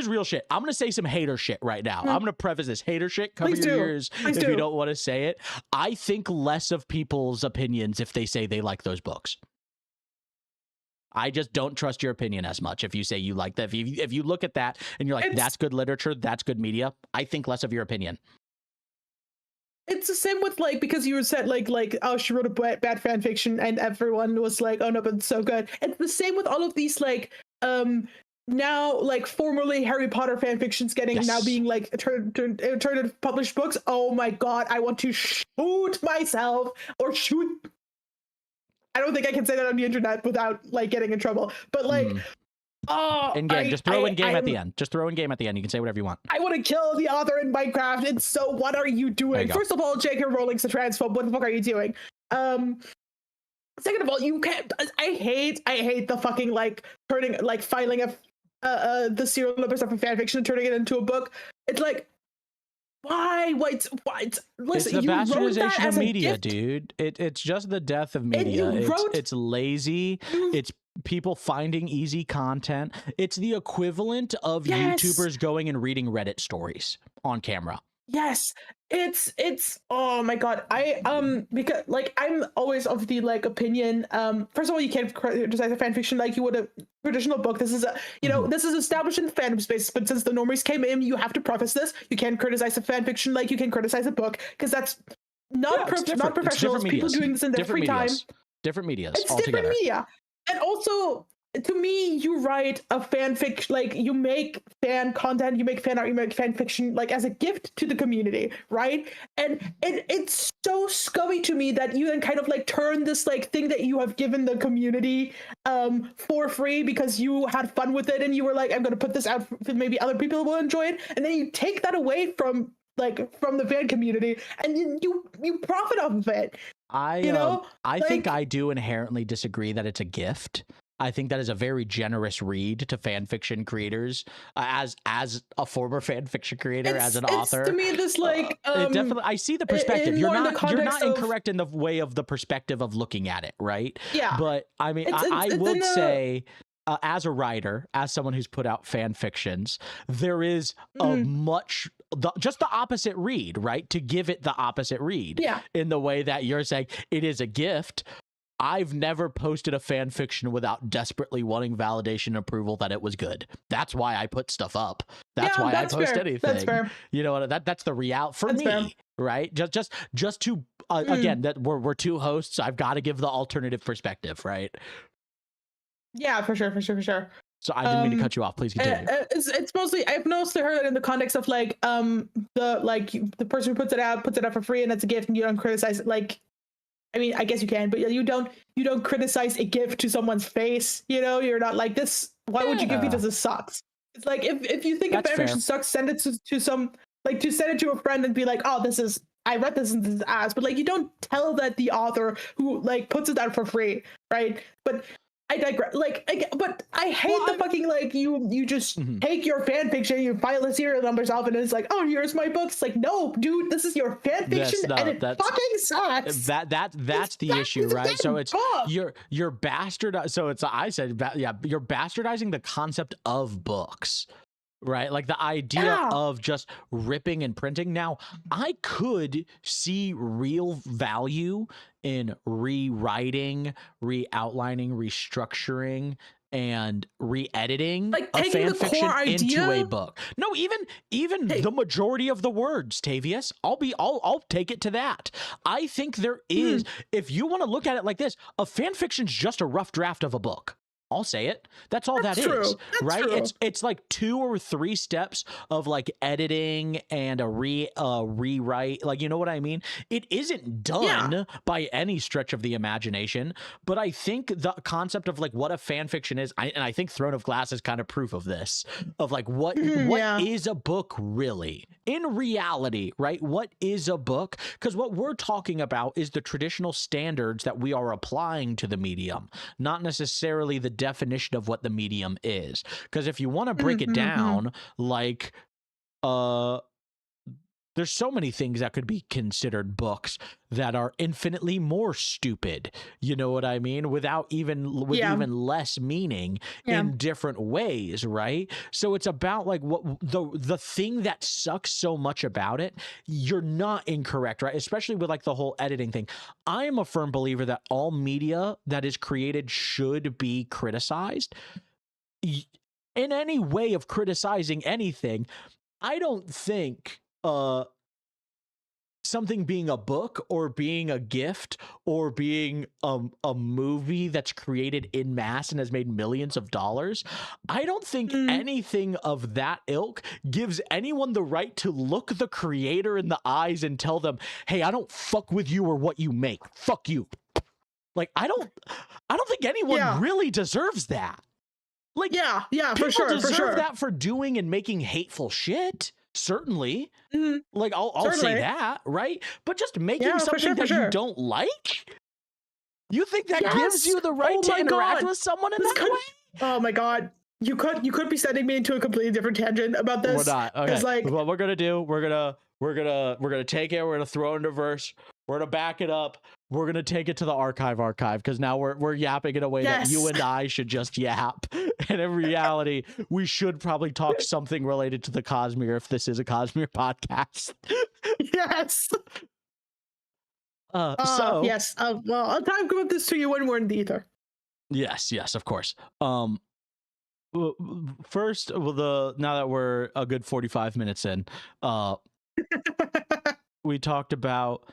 real shit. I'm gonna say some hater shit right now. I'm gonna preface this hater shit. Cover your ears if you don't want to say it. I think less of people's opinions if they say they like those books. I just don't trust your opinion as much if you say you like that. If you look at that and you're like, that's good literature, that's good media, I think less of your opinion. It's the same with like, because you said like oh, she wrote a bad fan fiction and everyone was like, oh no, but it's so good. It's the same with all of these like now like formerly Harry Potter fan fictions now being like turned into published books. Oh my god, I want to shoot myself or shoot. I don't think I can say that on the internet without like getting in trouble. But like, in game. Just throw in game at the end. Just throw in game at the end. You can say whatever you want. I want to kill the author in Minecraft. And so what are you doing? First of all, J.K. Rowling's a transphobe. What the fuck are you doing? Second of all, you can't. I hate the fucking like turning like filing the serial numbers of a fanfiction and turning it into a book. It's like, why? Listen, it's the bastardization of media, dude. It's just the death of media. It's lazy. It's people finding easy content. It's the equivalent of YouTubers going and reading Reddit stories on camera. Yes, it's oh my god. Because like I'm always of the like opinion. First of all, you can't criticize a fan fiction like you would a traditional book. This is this is established in the fandom space, but since the normies came in, you have to preface this. You can't criticize a fan fiction like you can criticize a book, because that's not professionals. People doing this in their free time. Different medias. It's different media, and also. To me, you write a fanfic, like you make fan content, you make fan art, you make fan fiction, like as a gift to the community, right? And it's so scummy to me that you then kind of like turn this like thing that you have given the community for free because you had fun with it and you were like, I'm gonna put this out for maybe other people will enjoy it, and then you take that away from the fan community and you profit off of it. I think I do inherently disagree that it's a gift. I think that is a very generous read to fan fiction creators. As a former fan fiction creator, as an author, to me this like definitely I see the perspective. You're not incorrect in the way of the perspective of looking at it, right? Yeah. But I mean, I would say. As a writer, as someone who's put out fan fictions, there is just the opposite read, right? To give it the opposite read, in the way that you're saying it is a gift. I've never posted a fan fiction without desperately wanting validation and approval that it was good. That's why I put stuff up. That's why I post anything. That's fair. You know what? That's the reality for me, fair. Right? Just to again, that we're two hosts. I've got to give the alternative perspective, right? Yeah, for sure. So I didn't mean to cut you off. Please continue. It's mostly, I've mostly heard it in the context of like the person who puts it out for free and it's a gift and you don't criticize it. Like, I mean, I guess you can, but you don't criticize a gift to someone's face. You know, you're not like this. Why would you give me this? This sucks. It's like if you think a fanfiction sucks, send it to some send it to a friend and be like, oh, I read this and this is ass. But like, you don't tell that the author who like puts it out for free, right? But I digress. But I hate the fucking like you just take your fan fiction, you file the serial numbers off, and it's like, oh, here's my book. It's like, no, dude, this is your fan fiction, and it fucking sucks. That's the issue, right? So it's you're bastard. So it's you're bastardizing the concept of books. Right, like the idea of just ripping and printing. Now, I could see real value in rewriting, re-outlining, restructuring, and re-editing a fan fiction into a book. No, even the majority of the words, Tavius. I'll take it to that. I think there is, if you want to look at it like this, a fan fiction's just a rough draft of a book. I'll say it. That's all that is, right? True. It's like 2 or 3 steps of like editing and a rewrite. Like, you know what I mean? It isn't done by any stretch of the imagination, but I think the concept of like what a fan fiction is, and I think Throne of Glass is kind of proof of this, of like what is a book really? In reality, right? What is a book? Because what we're talking about is the traditional standards that we are applying to the medium, not necessarily the definition of what the medium is. Because if you want to break it down, like there's so many things that could be considered books that are infinitely more stupid, you know what I mean, with even less meaning in different ways, right? So it's about like what the thing that sucks so much about it. You're not incorrect, right? Especially with like the whole editing thing. I am a firm believer that all media that is created should be criticized. In any way of criticizing anything, I don't think something being a book or being a gift or being a movie that's created in mass and has made millions of dollars, I don't think anything of that ilk gives anyone the right to look the creator in the eyes and tell them, hey, I don't fuck with you or what you make. Fuck you. Like, I don't think anyone really deserves that. Like, yeah, people for sure, deserve that for doing and making hateful shit. Certainly. Mm-hmm. Like, I'll say that, right? But just making something that you don't like? You think that gives you the right to interact with someone in that way? Oh my god. You could be sending me into a completely different tangent about this. We're not. Okay. Like, what we're gonna do, we're gonna take it, we're gonna throw it in reverse, we're gonna back it up, we're gonna take it to the archive, because now we're yapping in a way that you and I should just yap. And in reality, we should probably talk something related to the Cosmere if this is a Cosmere podcast. Yes. So yes. Well, I'll talk about this to you when we're in the ether. Yes, of course. First, now that we're a good 45 minutes in, we talked about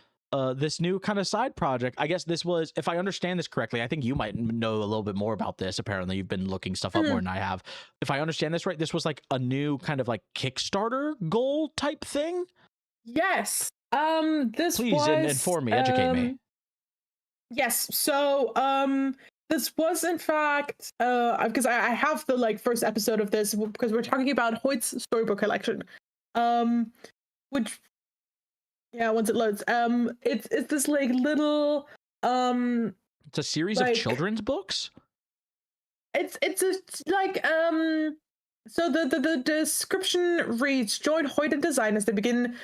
this new kind of side project. I guess this was, if I understand this correctly, I think you might know a little bit more about this. Apparently, you've been looking stuff up more than I have. If I understand this right, this was like a new kind of like Kickstarter goal type thing. Yes. This Please was, inform me, educate me. Yes. So, this was in fact, because I have the like first episode of this because we're talking about Hoid's storybook collection, which, yeah, once it loads, it's this like little, it's a series of children's books. It's like So the description reads: join Hoid and Design as they begin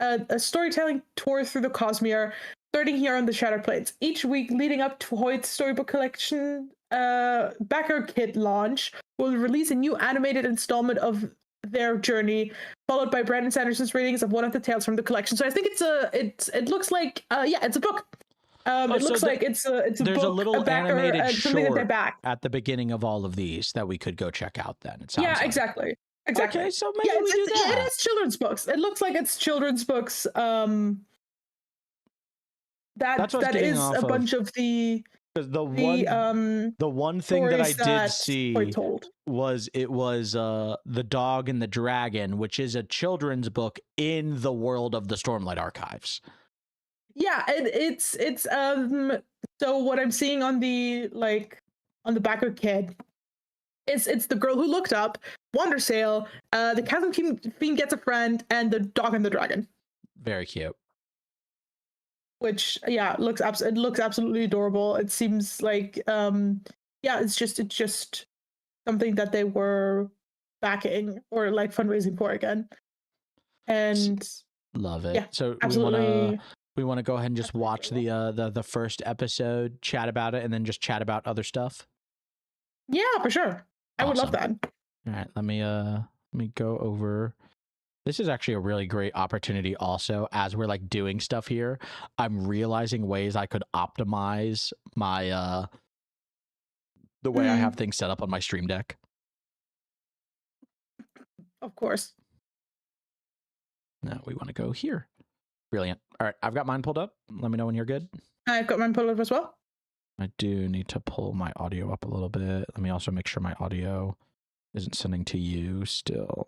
a storytelling tour through the Cosmere, starting here on the Shattered Plains. Each week leading up to Hoid's storybook collection backer kit launch, will release a new animated installment of their journey, followed by Brandon Sanderson's readings of one of the tales from the collection. So I think it looks like it's a book. It looks like it's a there's book, a little backer, animated short back at the beginning of all of these that we could go check out. Then it sounds like. exactly. Okay, so maybe we do that. It is children's books. It looks like it's children's books. That is a bunch of the. Because the one thing that I did see was The Dog and the Dragon, which is a children's book in the world of the Stormlight Archives. Yeah, it's so what I'm seeing on the backer kid, it's the girl who looked up, Wandersail, the Chasm Fiend gets a friend, and the Dog and the Dragon. Very cute. Which it looks absolutely adorable. It seems like it's just something that they were backing or like fundraising for again. And love it. Yeah, so absolutely. we want to go ahead and just watch the first episode, chat about it, and then just chat about other stuff. Yeah, for sure. Awesome. I would love that. All right, let me go over. This is actually a really great opportunity also, as we're like doing stuff here. I'm realizing ways I could optimize my the way I have things set up on my Stream Deck. Of course. No, we want to go here. Brilliant. All right, I've got mine pulled up. Let me know when you're good. I've got mine pulled up as well. I do need to pull my audio up a little bit. Let me also make sure my audio isn't sending to you still.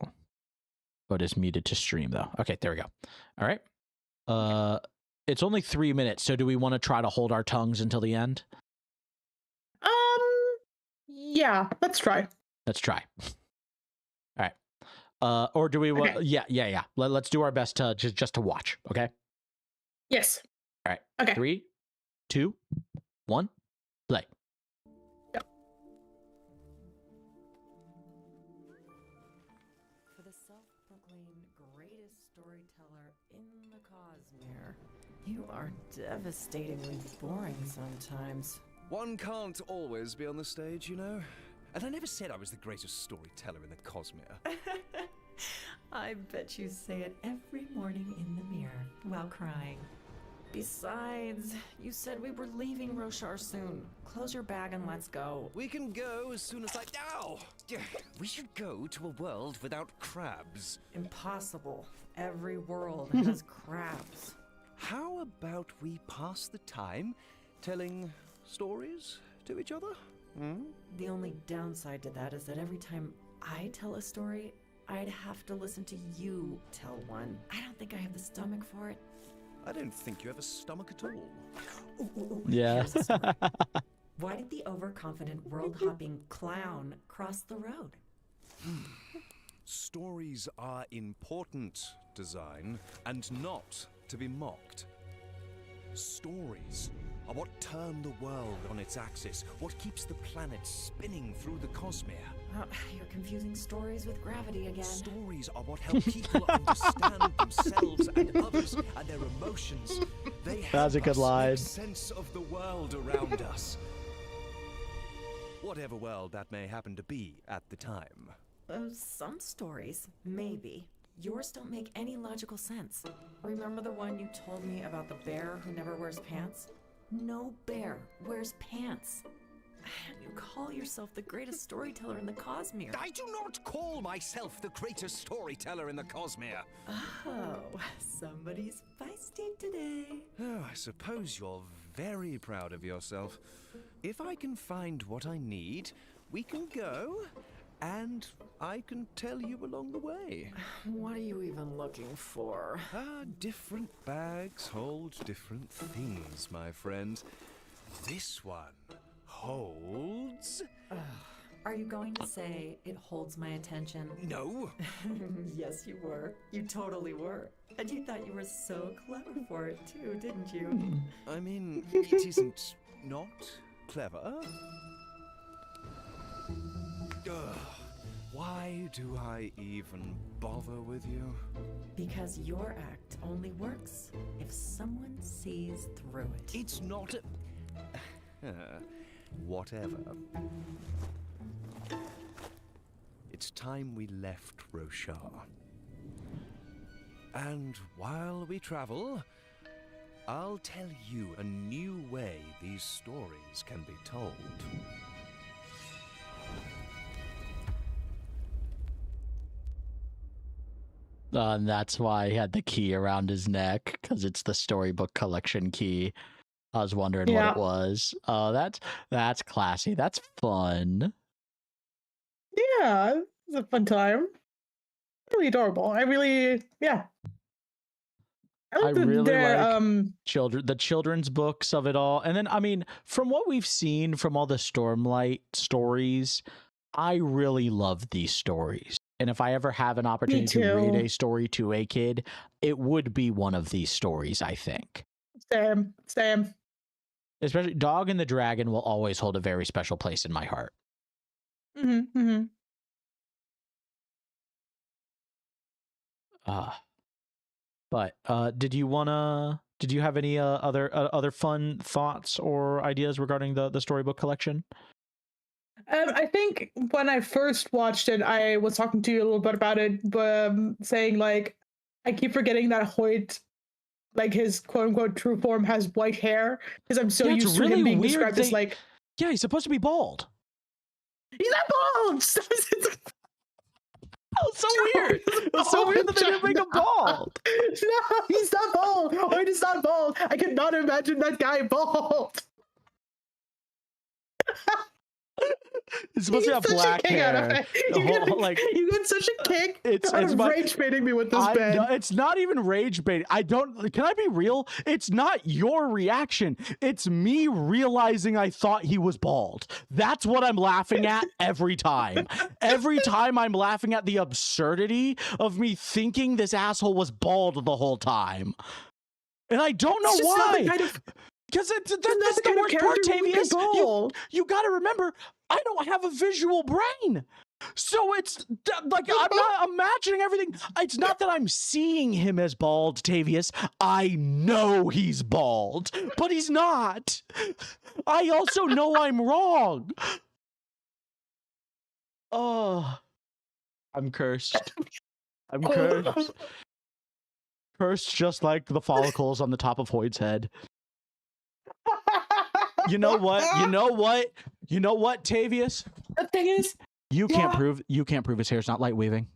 But is muted to stream though. Okay, there we go. All right. It's only 3 minutes, so do we want to try to hold our tongues until the end? Yeah, let's try. Let's try. All right. Or do we want? Okay. Yeah. Let's do our best to just to watch. Okay. Yes. All right. Okay. 3, 2, 1, play. Yep. For the self-proclaimed greatest storyteller in the Cosmere, you are devastatingly boring sometimes. One can't always be on the stage, you know. And I never said I was the greatest storyteller in the Cosmere. I bet you say it every morning in the mirror while crying. Besides, you said we were leaving Roshar soon. Close your bag and let's go. We can go as soon as Ow! We should go to a world without crabs. Impossible. Every world has crabs. How about we pass the time telling stories to each other? The only downside to that is that every time I tell a story, I'd have to listen to you tell one. I don't think I have the stomach for it. I don't think you have a stomach at all. Yeah. Why did the overconfident world-hopping clown cross the road? Stories are important, Design, and not to be mocked. Stories are what turn the world on its axis, what keeps the planet spinning through the cosmere. Oh, you're confusing stories with gravity again. Stories are what help people understand themselves and others and their emotions. They help a good us line. make sense of the world around us. Whatever world that may happen to be at the time. Some stories, maybe. Yours don't make any logical sense. Remember the one you told me about the bear who never wears pants? No bear wears pants. And you call yourself the greatest storyteller in the Cosmere. I do not call myself the greatest storyteller in the Cosmere. Oh, somebody's feisty today. Oh, I suppose you're very proud of yourself. If I can find what I need, we can go, and I can tell you along the way. What are you even looking for? Different bags hold different things, my friend. This one holds... Are you going to say it holds my attention? No. Yes, you were. You totally were. And you thought you were so clever for it, too, didn't you? I mean, it isn't not clever. Ugh. Why do I even bother with you? Because your act only works if someone sees through it. It's not a... whatever. It's time we left Roshar. And while we travel, I'll tell you a new way these stories can be told. And that's why he had the key around his neck, because it's the storybook collection key. I was wondering what it was. Oh, that's classy. That's fun. Yeah, it's a fun time. Really adorable. I really like the children's books of it all. And then, I mean, from what we've seen from all the Stormlight stories, I really love these stories. And if I ever have an opportunity to read a story to a kid, it would be one of these stories, I think. Same. Especially Dog and the Dragon will always hold a very special place in my heart. Mm-hmm. But did you have any other fun thoughts or ideas regarding the storybook collection? I think when I first watched it, I was talking to you a little bit about it, but saying like, I keep forgetting that Hoid, like his quote unquote true form, has white hair, because I'm so used to him being described as like, yeah, he's supposed to be bald. He's not bald. That was so weird. It was so weird that they didn't make him bald. No, he's not bald. Hoid is not bald. I could not imagine that guy bald. It's supposed to have black hair. You got such a kick. It's rage baiting me with this bed. No, it's not even rage baiting. Can I be real? It's not your reaction. It's me realizing I thought he was bald. That's what I'm laughing at every time. Every time I'm laughing at the absurdity of me thinking this asshole was bald the whole time. And I don't know why. Because that's the worst part, Tavius. You got to remember, I don't have a visual brain. So it's like, I'm not imagining everything. It's not that I'm seeing him as bald, Tavius. I know he's bald, but he's not. I also know I'm wrong. Oh, I'm cursed. I'm cursed. Cursed just like the follicles on the top of Hoid's head. You know what, Tavius? The thing is, you can't prove his hair's not light weaving.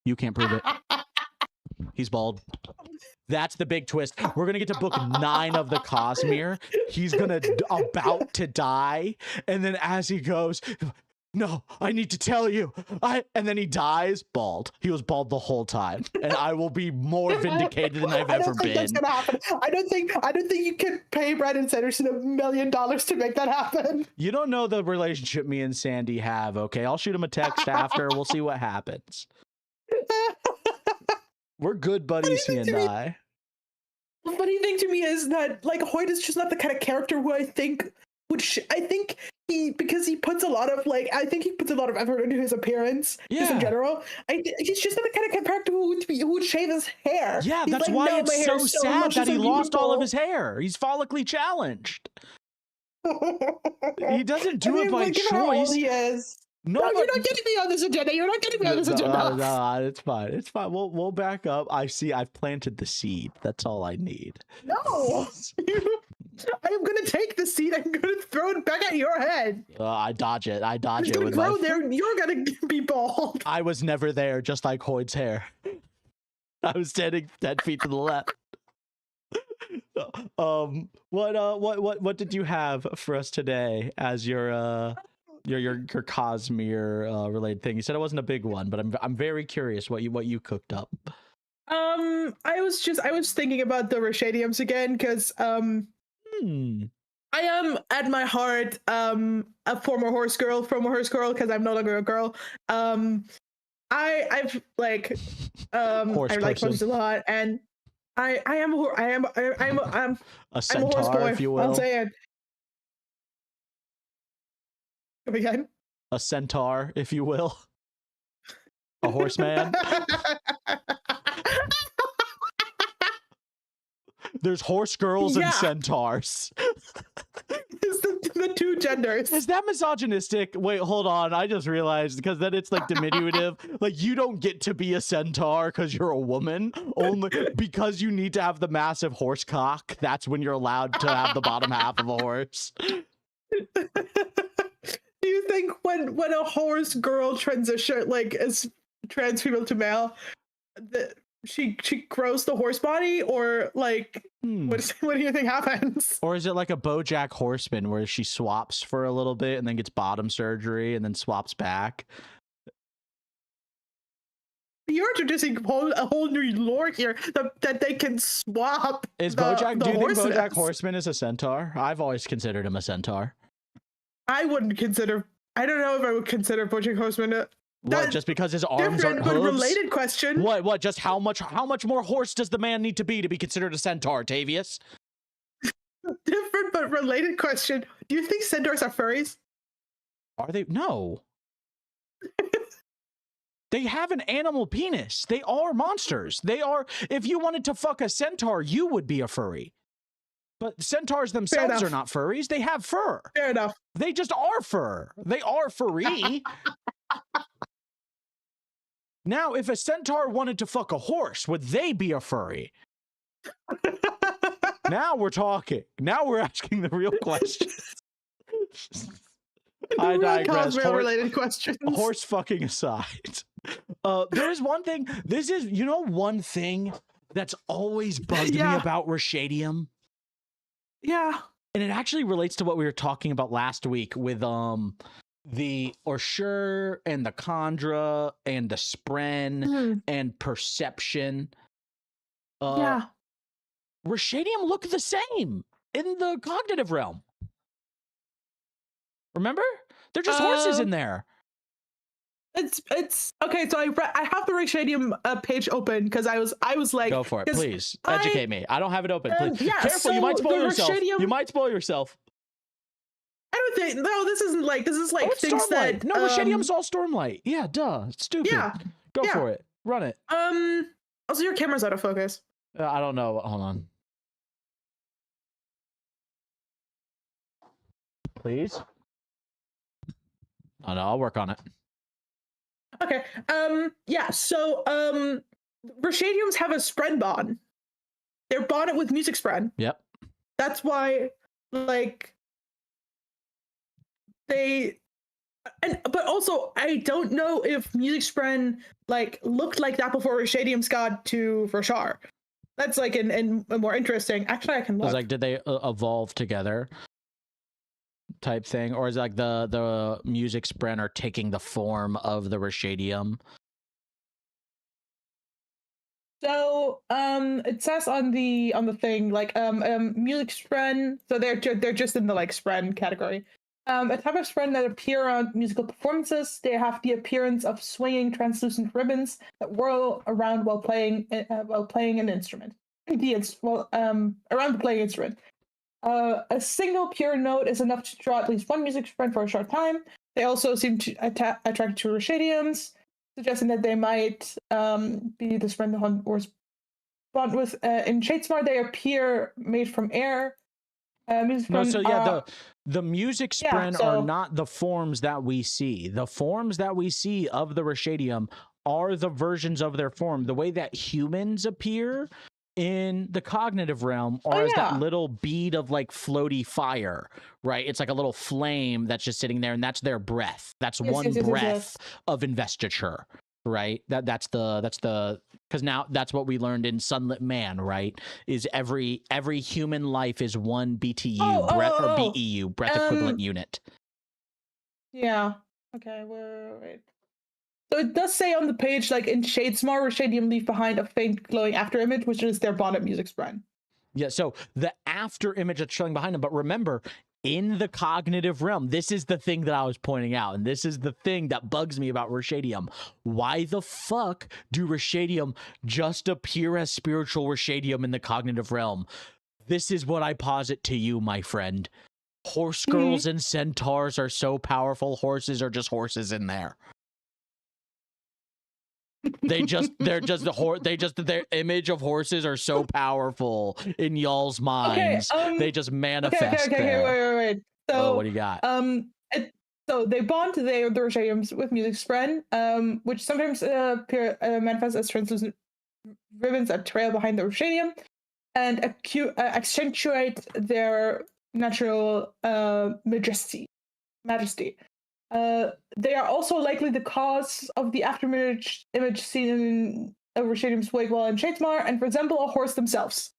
You can't prove it. He's bald. That's the big twist. We're gonna get to book 9 of the Cosmere. He's about to die, and then as he goes, no, I need to tell you. And then he dies bald. He was bald the whole time. And I will be more vindicated than I've ever been. That's gonna happen. I don't think you can pay Brandon Sanderson $1 million to make that happen. You don't know the relationship me and Sandy have, okay? I'll shoot him a text after. We'll see what happens. We're good buddies, he and I. The funny thing to me is that, like, Hoid is just not the kind of character who I think because he puts a lot of effort into his appearance, just in general. He's just not the kind of character who would shave his hair. Yeah, that's like, why it's so sad that he lost all of his hair. He's follically challenged. He doesn't do it by choice. He is. No, you're not getting me on this agenda. You're not getting me on this agenda. No, it's fine. It's fine. We'll back up. I see. I've planted the seed. That's all I need. No, I am gonna take the seed. I'm gonna throw it back at your head. I dodge it. It's gonna grow there, and you're gonna be bald. I was never there, just like Hoid's hair. I was standing 10 feet to the left. What did you have for us today as your Cosmere related thing? You said it wasn't a big one, but I'm very curious what you cooked up. I was thinking about the Rashadiums again because I am at my heart a former horse girl because I'm no longer a girl. I like horses a lot, and I'm a centaur, I'm a horse boy, if you will. I'll say it. Again? A centaur, if you will. A horseman. There's horse girls and centaurs. It's the two genders. Is that misogynistic? Wait, hold on. I just realized, because then it's like diminutive. Like, you don't get to be a centaur because you're a woman. Only because you need to have the massive horse cock. That's when you're allowed to have the bottom half of a horse. Do you think when a horse girl transition, like, as trans female to male, that she grows the horse body, or like what do you think happens? Or is it like a BoJack Horseman where she swaps for a little bit and then gets bottom surgery and then swaps back? You're introducing a whole new lore here that they can swap. Do you think BoJack Horseman is a centaur? I've always considered him a centaur. I don't know if I would consider BoJack Horseman what, just because his arms aren't hooves? Related question. What? Just how much more horse does the man need to be considered a centaur, Tavius? Different but related question. Do you think centaurs are furries? Are they? No. They have an animal penis. They are monsters. They are. If you wanted to fuck a centaur, you would be a furry. But centaurs themselves are not furries. They have fur. Fair enough. They just are fur. They are furry. Now, if a centaur wanted to fuck a horse, would they be a furry? Now we're talking. Now we're asking the real questions. I digress. Related questions. Horse fucking aside. There is one thing. One thing that's always bugged me about Rashadium. Yeah. And it actually relates to what we were talking about last week with the Orsure and the Khandra and the Spren and Perception. Rashadium look the same in the cognitive realm. Remember? They're just horses in there. It's okay. So I have the Rashadium page open because I was like, go for it, please educate me. I don't have it open. Please. Yeah, careful, so you might spoil yourself. You might spoil yourself. I don't think. No, this isn't like things Stormlight. that. No, Rashadium's all Stormlight. Yeah, duh. It's stupid. Yeah. Go for it. Run it. Also, your camera's out of focus. I don't know. Hold on. Please. Oh no, I'll work on it. Okay. Yeah. So, Rashadiums have a Spren bond. They're bonded with Music Spren. Yep. That's why, like, but also I don't know if Music Spren like looked like that before Rashadiums got to Roshar. That's like a more interesting. Actually, I can look. It's like, did they evolve together? type thing, or is it like the music spren are taking the form of the Rashadium? So it says on the thing like music spren, so they're just in the like spren category. A type of spren that appear on musical performances. They have the appearance of swinging translucent ribbons that whirl around while playing an instrument. Around the playing instrument. A single pure note is enough to draw at least one music spren for a short time. They also seem to attract to Rashadiums, suggesting that they might be the spren the hunt or spawned with. In Shadesmar, they appear made from air. The music spren are not the forms that we see. The forms that we see of the Rashadium are the versions of their form. The way that humans appear in the cognitive realm are as that little bead of like floaty fire, right? It's like a little flame that's just sitting there, and that's their breath. That's one breath of investiture, right? That's the because now that's what we learned in Sunlit Man, right? Is every human life is one BTU, breath or BEU, breath equivalent unit. Yeah. Okay. Wait. So it does say on the page, like in Shadesmar, Rashadium leave behind a faint glowing after image, which is their bonded music spren. Yeah, so the after image that's showing behind them, but remember, in the cognitive realm, this is the thing that I was pointing out, and this is the thing that bugs me about Rashadium. Why the fuck do Rashadium just appear as spiritual Rashadium in the cognitive realm? This is what I posit to you, my friend. Horse girls and centaurs are so powerful, horses are just horses in there. Their image of horses are so powerful in y'all's minds. They just manifest. Okay, wait. So what do you got? So they bond the Rashadiums with music spren, which sometimes manifest as translucent ribbons that trail behind the Rashadium and accentuate their natural majesty. They are also likely the cause of the afterimage image seen in Rashadium's wake while in Shadesmar and resemble a horse themselves.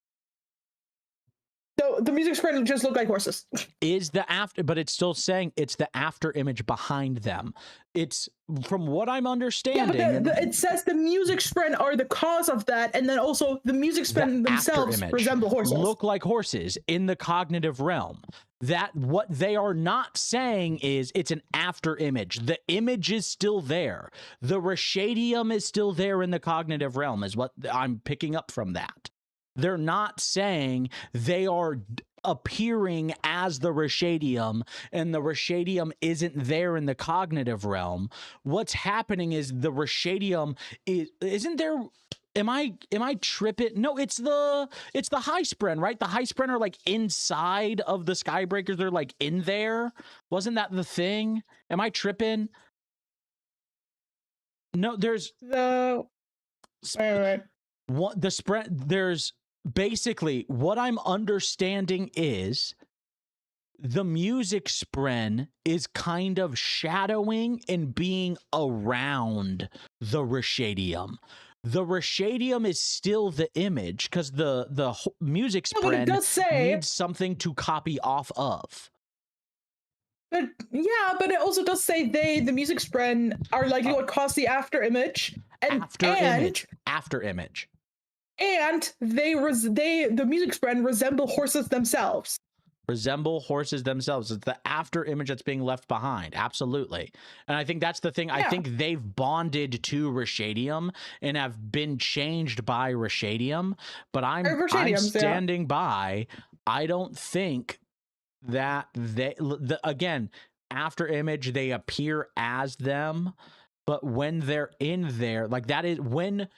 So the music spren just look like horses. But it's still saying it's the after image behind them. It's from what I'm understanding. Yeah, but it says the music spren are the cause of that, and then also the music spren themselves resemble horses. Look like horses in the cognitive realm. That what they are not saying is it's an after image. The image is still there. The Rashadium is still there in the cognitive realm, is what I'm picking up from that. They're not saying they are appearing as the Rashadium and the Rashadium isn't there in the cognitive realm. What's happening is the Rashadium isn't there. Am I tripping? No, it's the high spren, right? The high spren are like inside of the Skybreakers. They're like in there. Wasn't that the thing? Am I tripping? No, there's Wait. What the spren? There's basically what I'm understanding is the music spren is kind of shadowing and being around the Rashadium. The Rashadium is still the image because the music spren needs something to copy off of. But it also does say the music spren are likely what caused the after image. After image. And the music spren resemble horses themselves. It's the after image that's being left behind. Absolutely. And I think that's the thing. Yeah. I think they've bonded to Rashadium and have been changed by Rashadium. But I'm standing by. I don't think that again, after image, they appear as them. But when they're in there, like that is when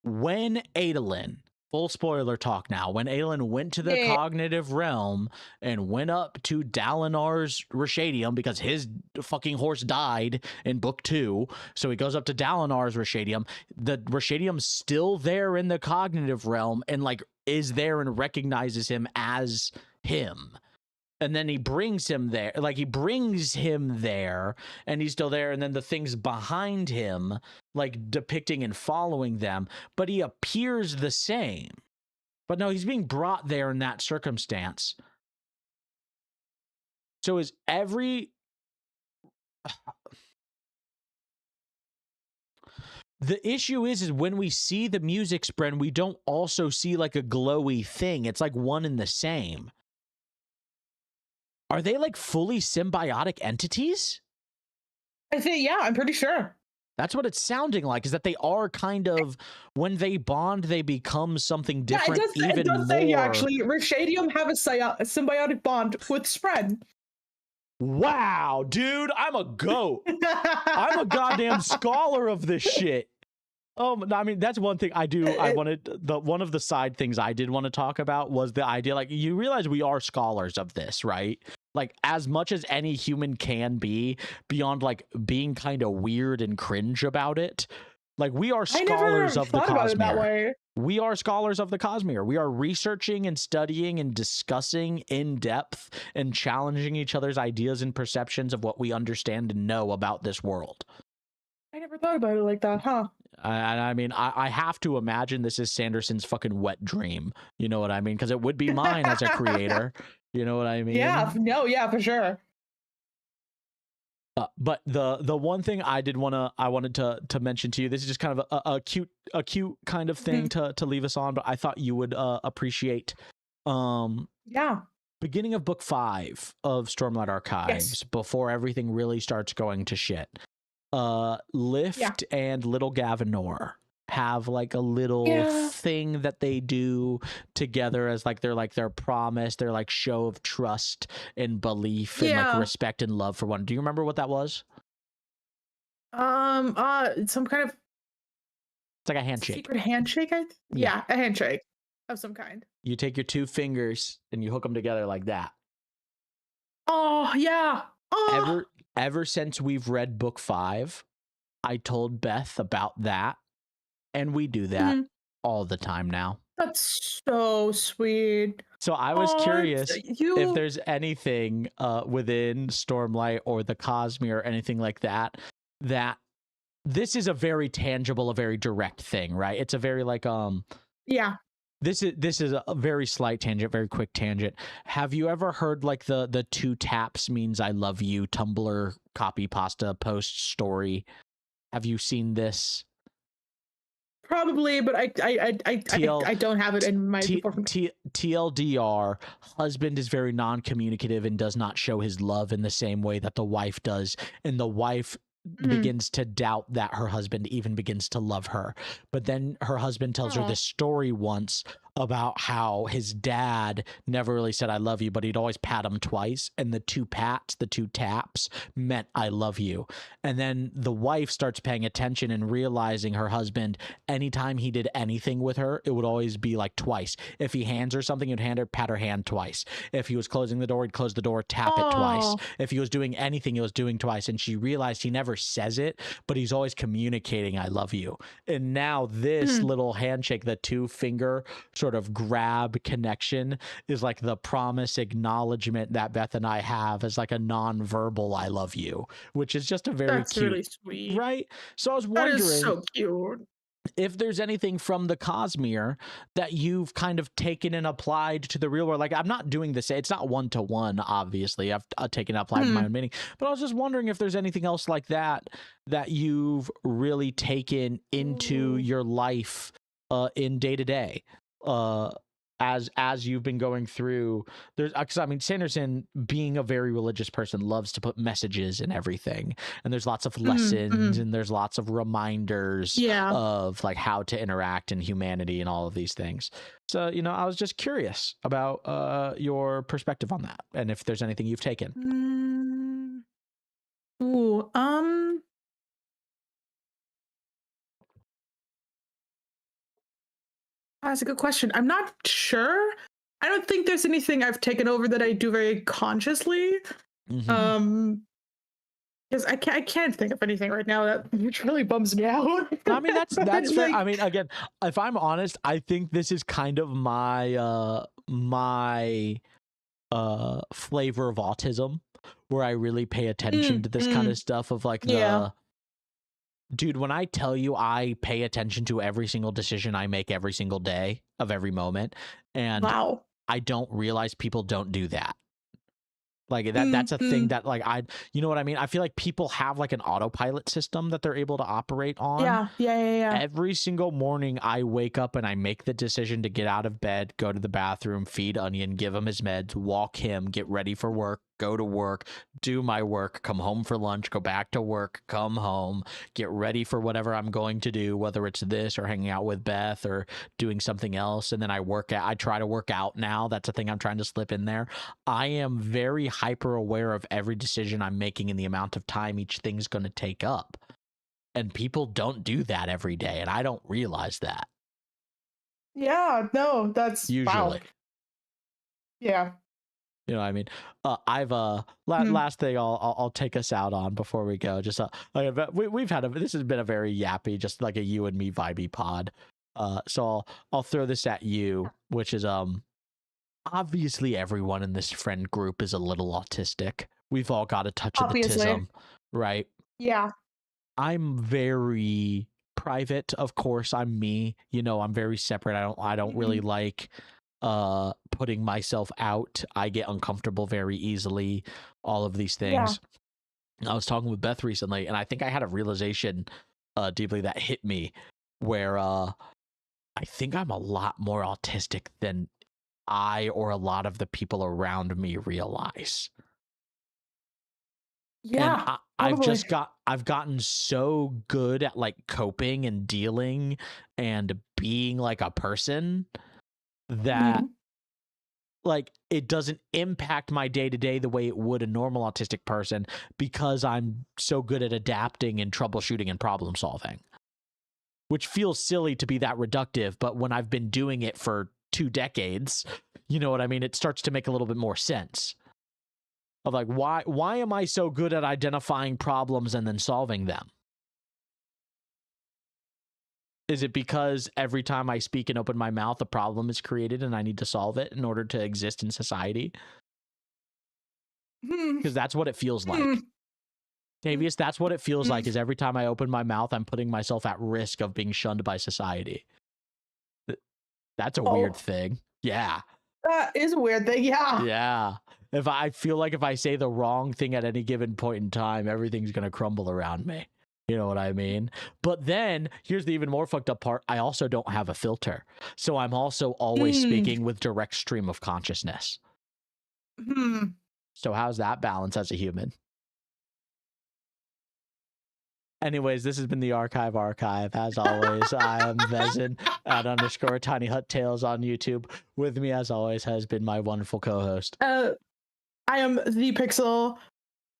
Adolin, full spoiler talk now, when Adolin went to the cognitive realm and went up to Dalinar's Rashadium because his fucking horse died in book 2, so he goes up to Dalinar's Rashadium. The Rashadium's still there in the cognitive realm and like is there and recognizes him as him. And then he brings him there, and he's still there. And then the things behind him, like depicting and following them, but he appears the same. But no, he's being brought there in that circumstance. So is every the issue is when we see the music spread, we don't also see like a glowy thing. It's like one and the same. Are they like fully symbiotic entities? I think, yeah, I'm pretty sure. That's what it's sounding like, is that they are kind of, when they bond, they become something different. Yeah, it does say actually, Rashadium have a symbiotic bond with Spread. Wow, dude, I'm a goat. I'm a goddamn scholar of this shit. I mean, that's one thing I do. One of the side things I did want to talk about was the idea, like, you realize we are scholars of this, right? Like, as much as any human can be, beyond like being kind of weird and cringe about it. Like, we are scholars of the Cosmere. We are scholars of the Cosmere. We are researching and studying and discussing in depth and challenging each other's ideas and perceptions of what we understand and know about this world. I never thought about it like that, huh? And I mean, I have to imagine this is Sanderson's fucking wet dream. You know what I mean? Because it would be mine as a creator. You know what I mean? Yeah, no, yeah, for sure. But the one thing I wanted to mention to you, this is just kind of a cute kind of thing to leave us on, but I thought you would appreciate. Yeah. Beginning of book 5 of Stormlight Archives, before everything really starts going to shit. Lift and Little Gavinor have like a little thing that they do together as like their promise, their like show of trust and belief and like respect and love for one. Do you remember what that was? Some kind of, it's like a handshake. Secret handshake, a handshake of some kind. You take your 2 fingers and you hook them together like that. Oh yeah. Oh. Ever since we've read book 5, I told Beth about that. And we do that all the time now. That's so sweet. So I was curious if there's anything within Stormlight or the Cosmere or anything like that, that this is a very tangible, a very direct thing, right? It's a very like This is a very slight tangent, very quick tangent. Have you ever heard like the 2 taps means I love you Tumblr copy pasta post story? Have you seen this? Probably, but I don't have it in my TLDR. Husband is very non-communicative and does not show his love in the same way that the wife does, and the wife begins to doubt that her husband even begins to love her. But then her husband tells her this story once about how his dad never really said I love you, but he'd always pat him twice, and the 2 pats, the 2 taps meant I love you. And then the wife starts paying attention and realizing her husband, anytime he did anything with her, it would always be like twice. If he hands her something, he'd pat her hand twice. If he was closing the door, he'd close the door, tap it twice. If he was doing anything, he was doing twice. And she realized he never says it, but he's always communicating I love you. And now this little handshake, the 2 finger sort of grab connection, is like the promise acknowledgement that Beth and I have as like a non-verbal I love you, which is just a very cute, really sweet, right? So I was wondering, that is so cute, if there's anything from the Cosmere that you've kind of taken and applied to the real world. Like, I'm not doing this, it's not one-to-one, obviously. I've taken and applied my own meaning, but I was just wondering if there's anything else like that you've really taken into your life in day-to-day as you've been going through. There's, because I mean, Sanderson, being a very religious person, loves to put messages in everything, and there's lots of lessons and there's lots of reminders of like how to interact in humanity and all of these things. So, you know, I was just curious about your perspective on that, and if there's anything you've taken. That's a good question. I'm not sure. I don't think there's anything I've taken over that I do very consciously. Because I can't think of anything right now that really bums me out. I mean, that's fair. I mean, again, if I'm honest, I think this is kind of my flavor of autism, where I really pay attention to this kind of stuff of like dude, when I tell you I pay attention to every single decision I make every single day of every moment, and I don't realize people don't do that. Like that's a thing that like you know what I mean? I feel like people have like an autopilot system that they're able to operate on. Yeah. Every single morning I wake up and I make the decision to get out of bed, go to the bathroom, feed Onion, give him his meds, walk him, get ready for work, go to work, do my work, come home for lunch, go back to work, come home, get ready for whatever I'm going to do, whether it's this or hanging out with Beth or doing something else. And then I try to work out now. That's a thing I'm trying to slip in there. I am very hyper aware of every decision I'm making and the amount of time each thing's going to take up. And people don't do that every day. And I don't realize that. Yeah, no, that's usually. Wow. Yeah. You know what I mean? Last thing I'll take us out on before we go. Just this has been a very yappy, just like a you and me vibey pod. So I'll throw this at you, which is obviously everyone in this friend group is a little autistic. We've all got a touch of the tism, right? Yeah. I'm very private, of course. I'm me. You know, I'm very separate. I don't really like putting myself out. I get uncomfortable very easily, all of these things. I was talking with Beth recently, and I think I had a realization deeply that hit me where I think I'm a lot more autistic than I or a lot of the people around me realize. Yeah, and I've gotten so good at like coping and dealing and being like a person that like it doesn't impact my day-to-day the way it would a normal autistic person because I'm so good at adapting and troubleshooting and problem solving, which feels silly to be that reductive, but when I've been doing it for 2 decades, you know what I mean, it starts to make a little bit more sense of like why am I so good at identifying problems and then solving them? Is it because every time I speak and open my mouth, a problem is created and I need to solve it in order to exist in society? Because that's what it feels like. Davius, that's what it feels like, is every time I open my mouth, I'm putting myself at risk of being shunned by society. That's a weird thing. Yeah. That is a weird thing, yeah. Yeah. If I feel like if I say the wrong thing at any given point in time, everything's going to crumble around me. You know what I mean? But then here's the even more fucked up part. I also don't have a filter. So I'm also always speaking with direct stream of consciousness. So how's that balance as a human? Anyways, this has been the Archive. As always, I am Vezin at _Tiny Hut Tales on YouTube. With me, as always, has been my wonderful co-host. I am the Pixel.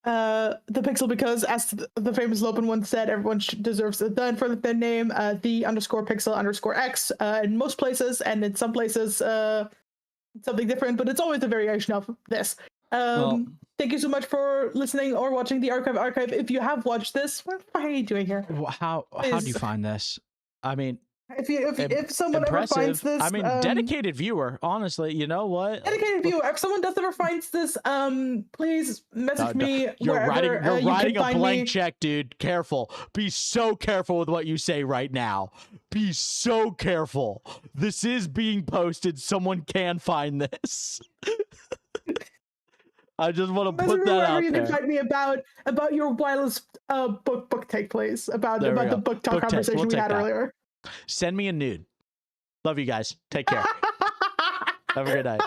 The Pixel, because as the famous Lopen once said, everyone deserves a done for the name. The _Pixel_X in most places, and in some places something different, but it's always a variation of this. Thank you so much for listening or watching the Archive. If you have watched this, what are you doing here? How do you find this? I mean, if someone impressive. ever finds this, I mean, dedicated viewer. Honestly, you know what? Dedicated viewer. If someone does ever finds this, please message me. You're writing a blank me. check, dude. Careful. Be so careful with what you say right now. Be so careful. This is being posted. Someone can find this. I just want to put that out you there. You can find me about your wildest book take, please. About the book talk conversation we had earlier. Send me a nude. Love you guys. Take care. Have a good night.